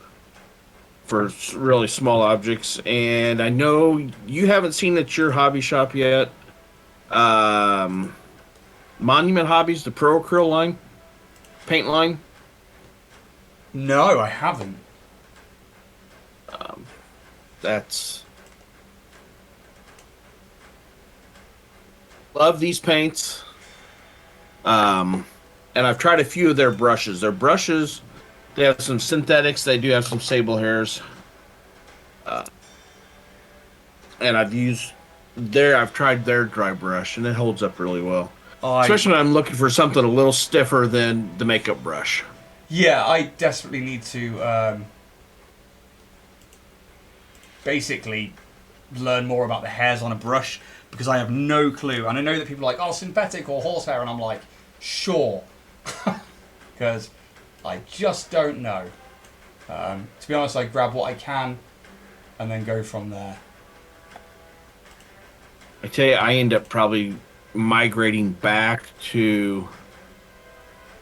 for really small objects. And I know you haven't seen it at your hobby shop yet. Monument Hobbies, the Pro Acryl line, paint line. No, I haven't. That's... Love these paints. And I've tried a few of their brushes. Their brushes, they have some synthetics. They do have some sable hairs. And I've tried their dry brush, and it holds up really well. Especially when I'm looking for something a little stiffer than the makeup brush. Yeah, I desperately need to basically learn more about the hairs on a brush, because I have no clue. And I know that people are like, oh, synthetic or horsehair, and I'm like, sure. Because I just don't know. To be honest, I grab what I can and then go from there. I tell you, I end up probably migrating back to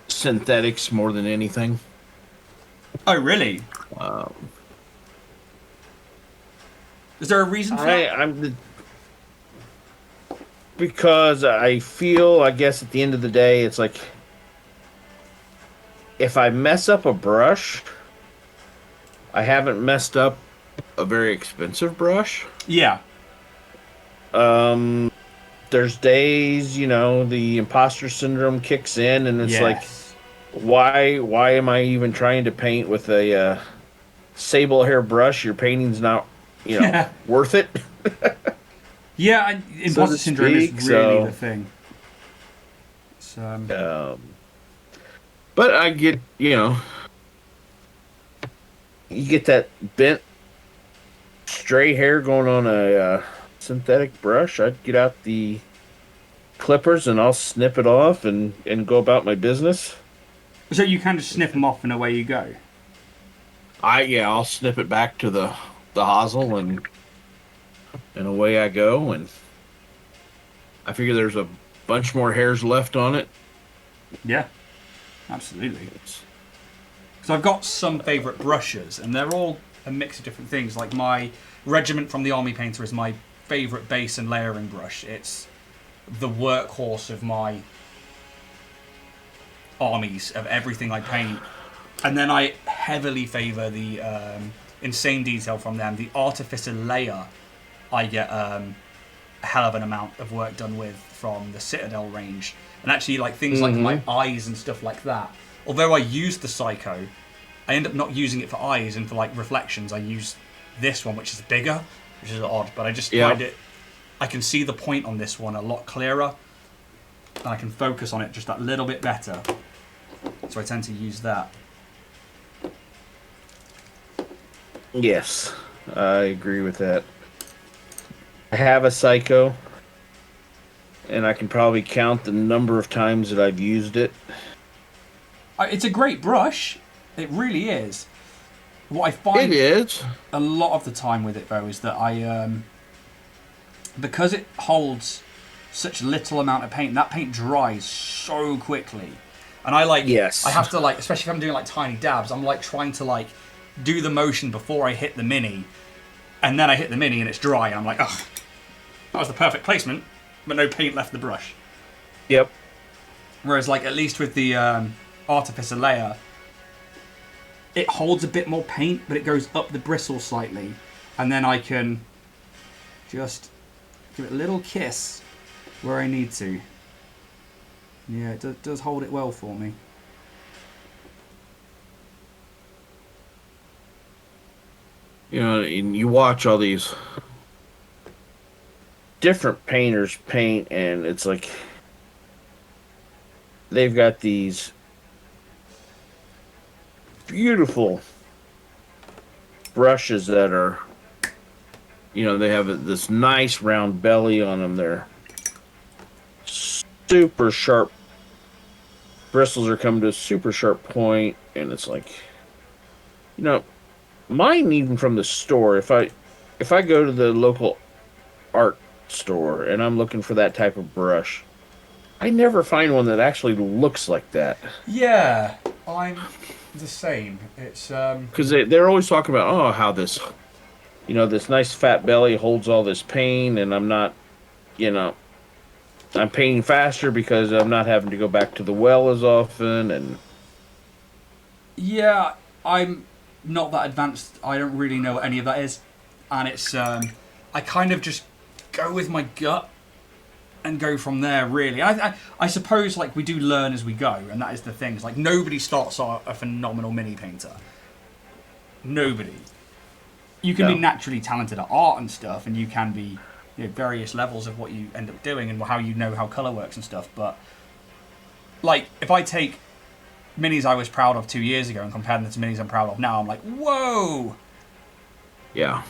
synthetics more than anything. Oh, really? Is there a reason for that? Because I feel, I guess at the end of the day, it's like, if I mess up a brush, I haven't messed up a very expensive brush. Yeah. There's days, the imposter syndrome kicks in, and it's like, why am I even trying to paint with a sable hair brush? Your painting's not worth it. Yeah, and So imposter to syndrome is speak. really the So, thing. It's, but I get, you get that bent stray hair going on a synthetic brush. I'd get out the clippers and I'll snip it off and go about my business. so you can just snip them off and away you go. I'll snip it back to the hosel and away I go. And I figure there's a bunch more hairs left on it. Yeah, absolutely. Because I've got some favourite brushes, and they're all a mix of different things. Like my Regiment from the Army Painter is my favourite base and layering brush. It's the workhorse of my armies, of everything I paint. And then I heavily favour the Insane Detail from them. The Artificer Layer, I get a hell of an amount of work done with from the Citadel range. And actually, like things like my eyes and stuff like that. Although I use the Psycho, I end up not using it for eyes and for like reflections. I use this one, which is bigger, which is odd. But I just find it. I can see the point on this one a lot clearer, and I can focus on it just that little bit better. So I tend to use that. Yes, I agree with that. I have a Psycho, and I can probably count the number of times that I've used it. It's a great brush. It really is. What I find It is. a lot of the time with it, though, is that I... because it holds such little amount of paint, that paint dries so quickly. And I like... Yes. I have to, like, especially if I'm doing, like, tiny dabs, I'm, like, trying to, like, do the motion before I hit the mini. And then I hit the mini and it's dry, and I'm like, oh, that was the perfect placement, but no paint left the brush. Yep. Whereas, like, at least with the Artificer Layer, it holds a bit more paint, but it goes up the bristle slightly. And then I can just give it a little kiss where I need to. Yeah, it does hold it well for me. And you watch all these different painters paint, and it's like they've got these beautiful brushes that are, they have this nice round belly on them. They're super sharp. Bristles are coming to a super sharp point, and it's like, mine even from the store. If I go to the local art store and I'm looking for that type of brush, I never find one that actually looks like that. Yeah, I'm the same. It's because they're always talking about how this, this nice fat belly holds all this paint, and I'm not, I'm painting faster because I'm not having to go back to the well as often, and yeah, I'm not that advanced. I don't really know what any of that is, and it's I kind of just go with my gut and go from there. Really, I suppose like we do learn as we go, and that is the thing. It's like nobody starts out a phenomenal mini painter. Nobody. You can be naturally talented at art and stuff, and you can be various levels of what you end up doing and how you know how color works and stuff. But like if I take minis I was proud of 2 years ago and compare them to minis I'm proud of now, I'm like, whoa! Yeah.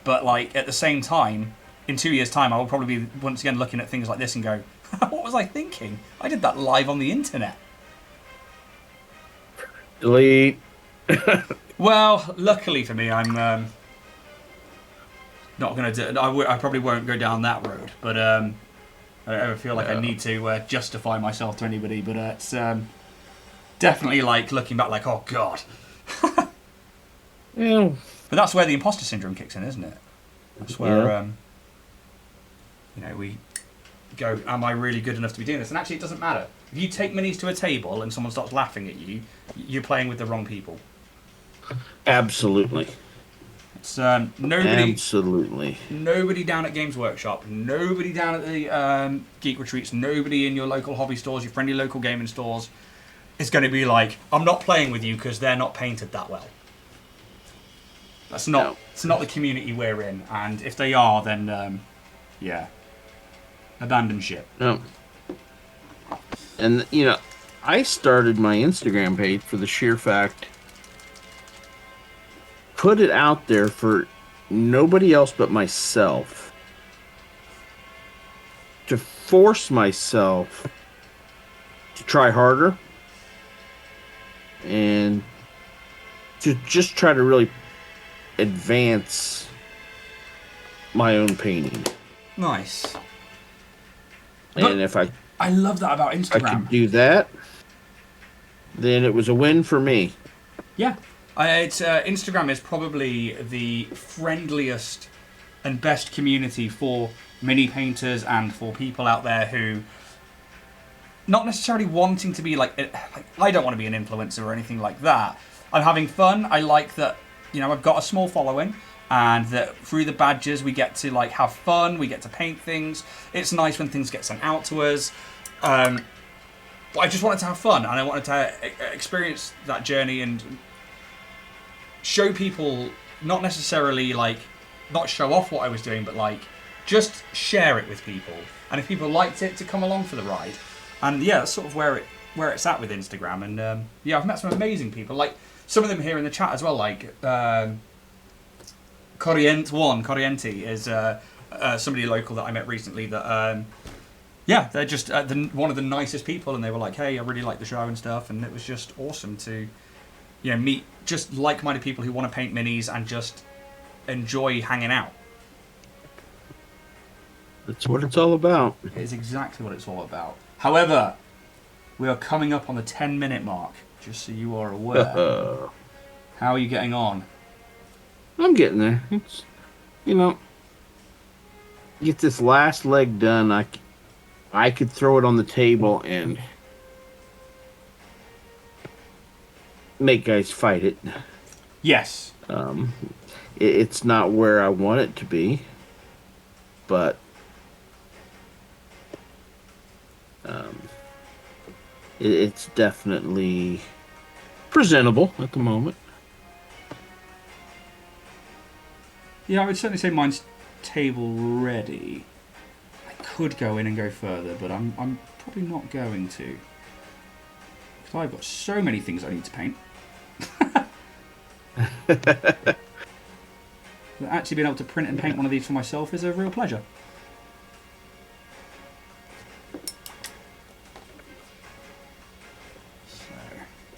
But like at the same time, in 2 years' time, I will probably be once again looking at things like this and go, what was I thinking? I did that live on the internet. Delete. Well, luckily for me, I'm not going to do. I probably won't go down that road, but I don't ever feel like I need to justify myself to anybody. But it's definitely like looking back, like, oh god. Yeah. But that's where the imposter syndrome kicks in, isn't it? That's where we go, am I really good enough to be doing this? And actually, it doesn't matter. If you take minis to a table and someone starts laughing at you, you're playing with the wrong people. Absolutely. It's nobody. Absolutely. Nobody down at Games Workshop, nobody down at the Geek Retreats, nobody in your local hobby stores, your friendly local gaming stores, is going to be like, I'm not playing with you because they're not painted that well. That's not. It's not the community we're in. And if they are, then yeah, abandon ship. No. And I started my Instagram page for the sheer fact, put it out there for nobody else but myself, to force myself to try harder and to just try to really advance my own painting. Nice. And if I love that about Instagram. I could do that, then it was a win for me. Yeah. Instagram is probably the friendliest and best community for mini painters and for people out there who not necessarily wanting to be like I don't want to be an influencer or anything like that. I'm having fun. I like that, I've got a small following, and that through the badges we get to like have fun, we get to paint things. It's nice when things get sent out to us. But I just wanted to have fun, and I wanted to experience that journey and show people, not necessarily like, not show off what I was doing, but like just share it with people. And if people liked it, to come along for the ride. And yeah, that's sort of where it's at with Instagram. And yeah, I've met some amazing people, like some of them here in the chat as well, like Corriente is somebody local that I met recently that yeah, they're just one of the nicest people, and they were like, hey, I really like the show and stuff, and it was just awesome to meet just like-minded people who want to paint minis and just enjoy hanging out. That's what it's all about. It is exactly what it's all about. However, we are coming up on the 10-minute mark, just so you are aware. How are you getting on? I'm getting there. It's, get this last leg done. I could throw it on the table and make guys fight it. Yes. It's not where I want it to be, but it's definitely presentable at the moment. Yeah, I would certainly say mine's table ready. I could go in and go further, but I'm probably not going to, because I've got so many things I need to paint. Actually being able to print and paint one of these for myself is a real pleasure.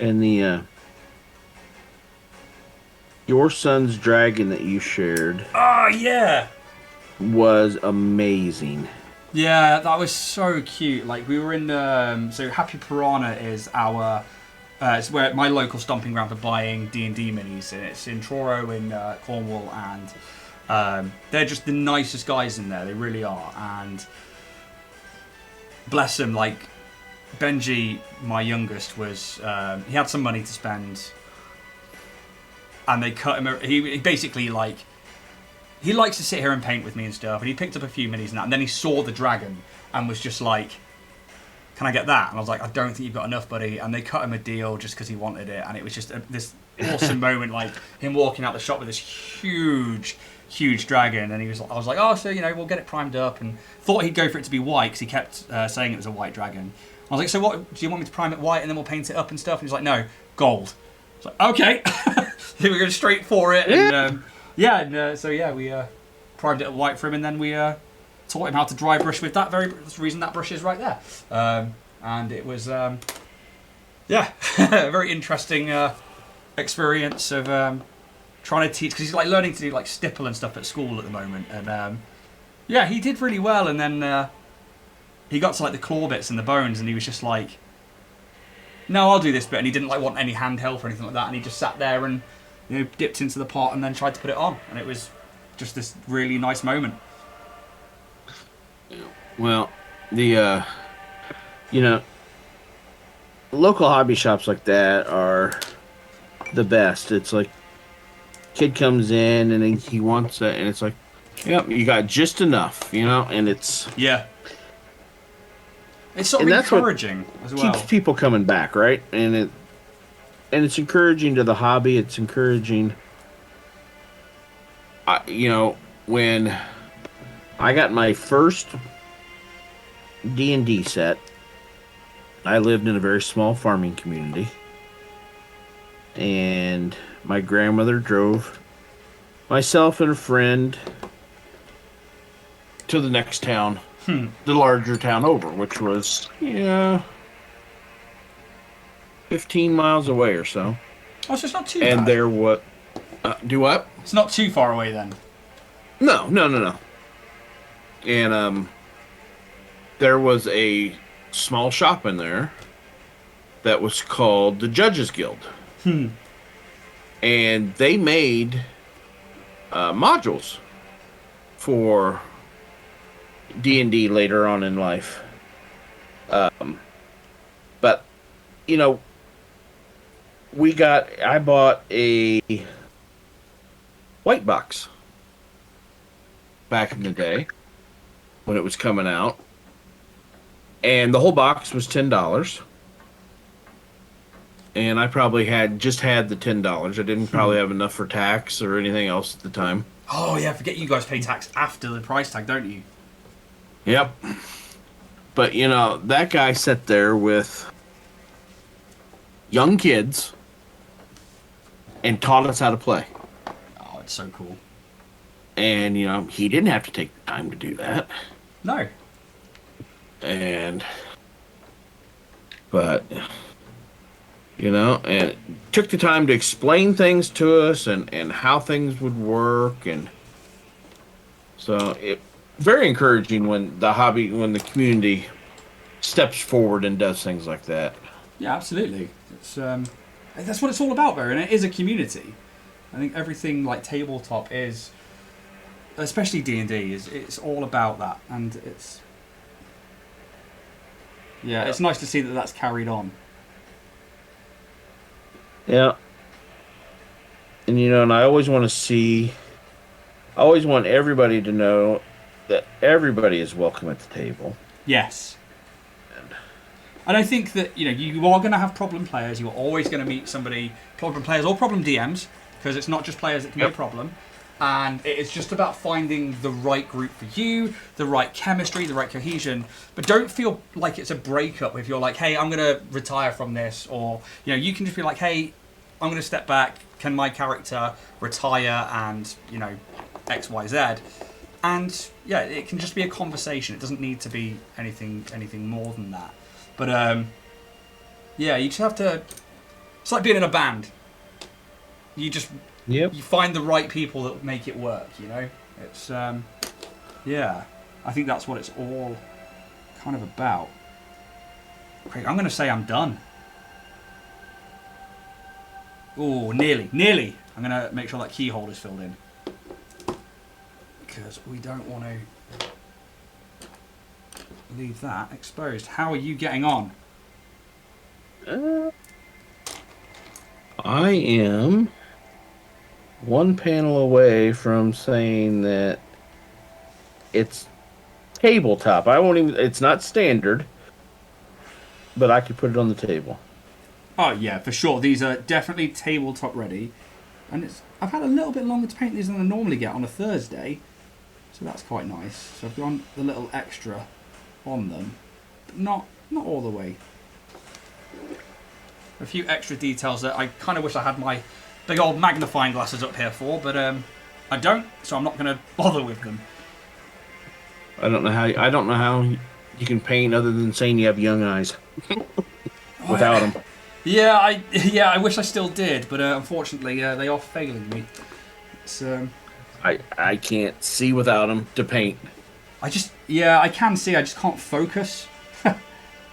And your son's dragon that you shared. Oh yeah, was amazing. Yeah, that was so cute. Like we were in so Happy Piranha is our it's where my local stomping ground for buying D&D minis. It's in Truro in Cornwall, and they're just the nicest guys in there. They really are. And bless them, like Benji, my youngest, was he had some money to spend, and they cut him. He basically like he likes to sit here and paint with me and stuff. And he picked up a few minis and then he saw the dragon and was just like, "Can I get that?" And I was like, "I don't think you've got enough, buddy." And they cut him a deal just because he wanted it, and it was just this awesome moment, like him walking out the shop with this huge dragon, and I was like, "Oh, so we'll get it primed up," and thought he'd go for it to be white because he kept saying it was a white dragon. I was like, "So what? Do you want me to prime it white and then we'll paint it up and stuff?" And he's like, "No, gold." I was like, "Okay." We were going straight for it, and so we primed it up white for him, and then we taught him how to dry brush with that. That's the reason that brush is right there. And it was a very interesting experience of trying to teach, because he's like learning to do like stipple and stuff at school at the moment, and he did really well. And then he got to like the claw bits and the bones, and he was just like, "No, I'll do this bit," and he didn't like want any hand help or anything like that, and he just sat there and dipped into the pot and then tried to put it on, and it was just this really nice moment. Well, the local hobby shops like that are the best. It's like kid comes in and he wants it, and it's like, yep, you got just enough, and it's it's sort of encouraging as well. Keeps people coming back, right? And it's encouraging to the hobby. It's encouraging when I got my first D&D set, I lived in a very small farming community, and my grandmother drove myself and a friend to the next town, the larger town over, which was 15 miles away or so. Oh, so it's not too And bad. there what? Do what? It's not too far away then. No. And there was a small shop in there that was called the Judges Guild. And they made modules for D&D later on in life. But I bought a white box back in the day when it was coming out, and the whole box was $10. And I probably had the $10. I didn't probably have enough for tax or anything else at the time. Oh yeah, forget you guys pay tax after the price tag, don't you? Yep. But that guy sat there with young kids and taught us how to play. Oh, it's so cool. And he didn't have to take the time to do that. No. But and took the time to explain things to us and how things would work, and so it very encouraging when the community steps forward and does things like that. Yeah, absolutely. It's that's what it's all about, though, and it is a community. I think everything like tabletop is, especially D&D, it's all about that, and it's nice to see that that's carried on. Yeah. And and I always want everybody to know that everybody is welcome at the table. Yes. And I think that you are going to have problem players. You're always going to meet problem players or problem DMs, because it's not just players that can be a problem. And it is just about finding the right group for you, the right chemistry, the right cohesion. But don't feel like it's a breakup if you're like, hey, I'm going to retire from this. Or, you can just be like, hey, I'm going to step back. Can my character retire and, X, Y, Z? And, it can just be a conversation. It doesn't need to be anything more than that. But, you just have to... It's like being in a band. You just... Yep. You find the right people that make it work, It's, I think that's what it's all kind of about. Okay, I'm going to say I'm done. Oh, nearly. I'm going to make sure that keyhole is filled in. Because we don't want to leave that exposed. How are you getting on? I am one panel away from saying that it's tabletop. It's not standard, but I could put it on the table. Oh yeah, for sure. These are definitely tabletop ready. And I've had a little bit longer to paint these than I normally get on a Thursday. So that's quite nice. So I've gone the little extra on them. But not all the way. A few extra details that I kind of wish I had my big old magnifying glasses up here for, but I don't, so I'm not going to bother with them. I don't know how you can paint other than saying you have young eyes without them. Yeah, I wish I still did, but unfortunately they are failing me. It's I can't see without them to paint. I can see, I just can't focus.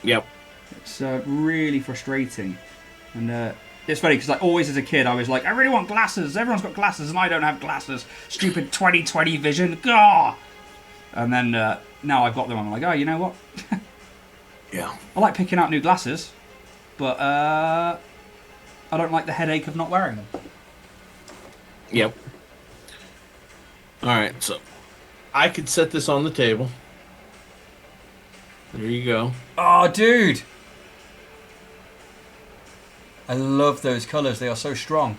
Yep. It's really frustrating. And it's funny because always as a kid I was like, I really want glasses. Everyone's got glasses and I don't have glasses. Stupid 20/20 vision. Gah! And then now I've got them. I'm like, oh, you know what? Yeah. I like picking out new glasses, but I don't like the headache of not wearing them. Yep. All right, so I could set this on the table. There you go. Oh, dude. I love those colours. They are so strong.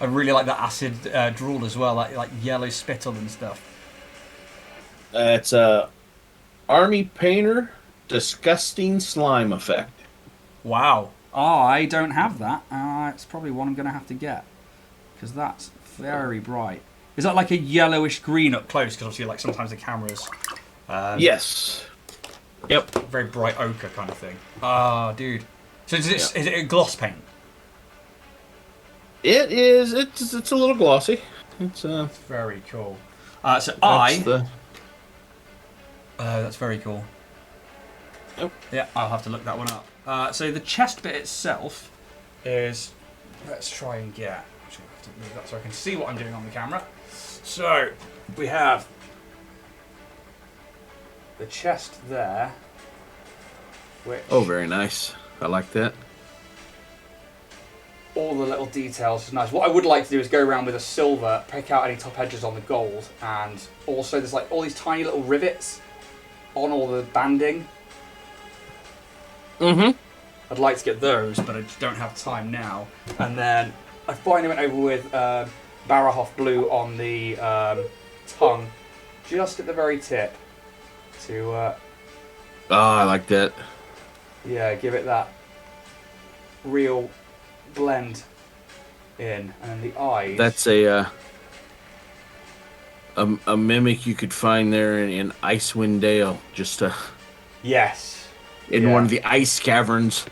I really like that acid drool as well, like yellow spittle and stuff. It's a Army Painter Disgusting Slime Effect. Wow. Oh, I don't have that. It's probably one I'm going to have to get. Because that's very bright. Is that like a yellowish green up close? Because obviously, like sometimes the cameras. Yes. Yep. Very bright ochre kind of thing. Ah, dude. So is it a gloss paint? It is. It's a little glossy. It's Very cool. that's very cool. Yep. Yeah, I'll have to look that one up. So the chest bit itself is. Let's try and get. Actually, I have to move that so I can see what I'm doing on the camera. So we have the chest there. Which Oh, very nice. I like that. all the little details is nice. What I would like to do is go around with a silver, pick out any top edges on the gold, and also there's like all these tiny little rivets on all the banding. Mm-hmm. I'd like to get those, but I just don't have time now. And then I finally went over with Barahoff Blue on the tongue, just at the very tip, to I like that. give it that real blend in. And then the eyes. That's a mimic you could find there in Icewind Dale, just Yes. in one of the ice caverns.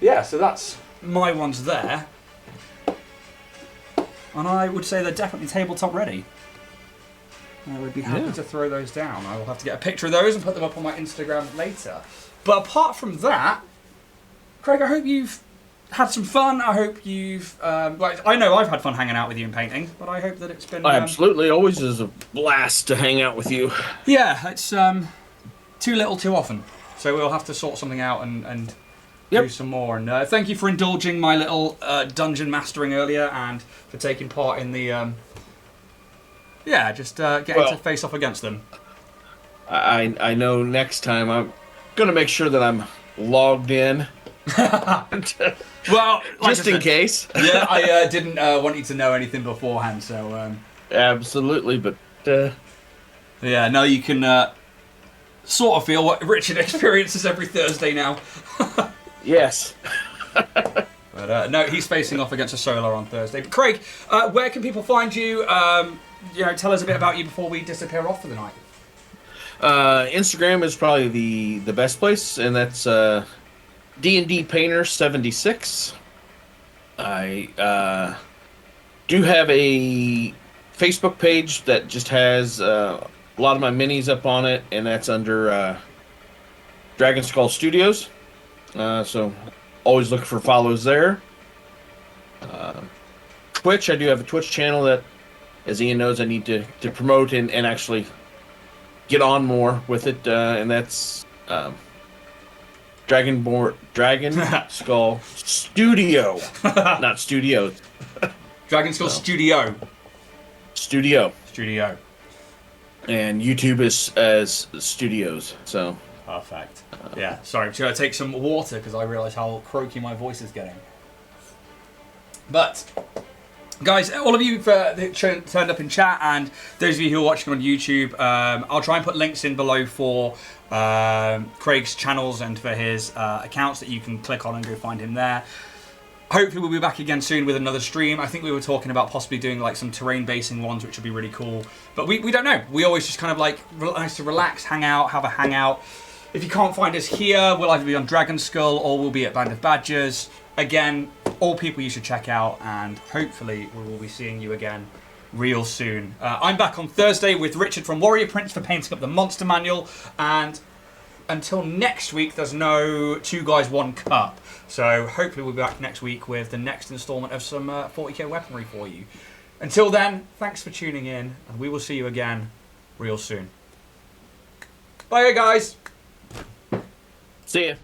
Yeah, so that's my ones there. And I would say they're definitely tabletop ready. I would be happy to throw those down. I will have to get a picture of those and put them up on my Instagram later. But apart from that, Craig, I hope you've had some fun. I hope you've... I know I've had fun hanging out with you and painting, but I hope that it's been... Absolutely. Always is a blast to hang out with you. Yeah, it's too little too often. So we'll have to sort something out and do some more. And thank you for indulging my little dungeon mastering earlier and for taking part in the... getting to face off against them. I know next time I'm going to make sure that I'm logged in. Well, like just in case. Yeah, I didn't want you to know anything beforehand, so... Absolutely, but... Yeah, now you can sort of feel what Richard experiences every Thursday now. Yes. But no, he's facing off against a Solar on Thursday. But Craig, where can people find you? Tell us a bit about you before we disappear off for the night. Instagram is probably the best place, and that's D&D Painter 76. I do have a Facebook page that just has a lot of my minis up on it, and that's under Dragonskull Studios. So always look for follows there. Twitch, I do have a Twitch channel that, as Ian knows, I need to promote and actually get on more with it, and that's Dragonskull Studio, not Studios. Dragonskull Studio. Studio. And YouTube is as Studios, so. Perfect. Yeah, sorry, I'm going to take some water because I realise how croaky my voice is getting. But, guys, all of you turned up in chat, and those of you who are watching on YouTube, I'll try and put links in below for Craig's channels and for his accounts that you can click on and go find him there. Hopefully we'll be back again soon with another stream. I think we were talking about possibly doing like some terrain basing ones, which would be really cool. But we don't know. We always just kind of like nice to relax, hang out, have a hangout. If you can't find us here, we'll either be on Dragonskull or we'll be at Band of Badgers. Again, all people you should check out, and hopefully we will be seeing you again real soon. I'm back on Thursday with Richard from Warrior Prince for painting up the Monster Manual, and until next week, there's no 2 Guys 1 Cup. So hopefully we'll be back next week with the next instalment of some 40k weaponry for you. Until then, thanks for tuning in, and we will see you again real soon. Bye, guys. See ya.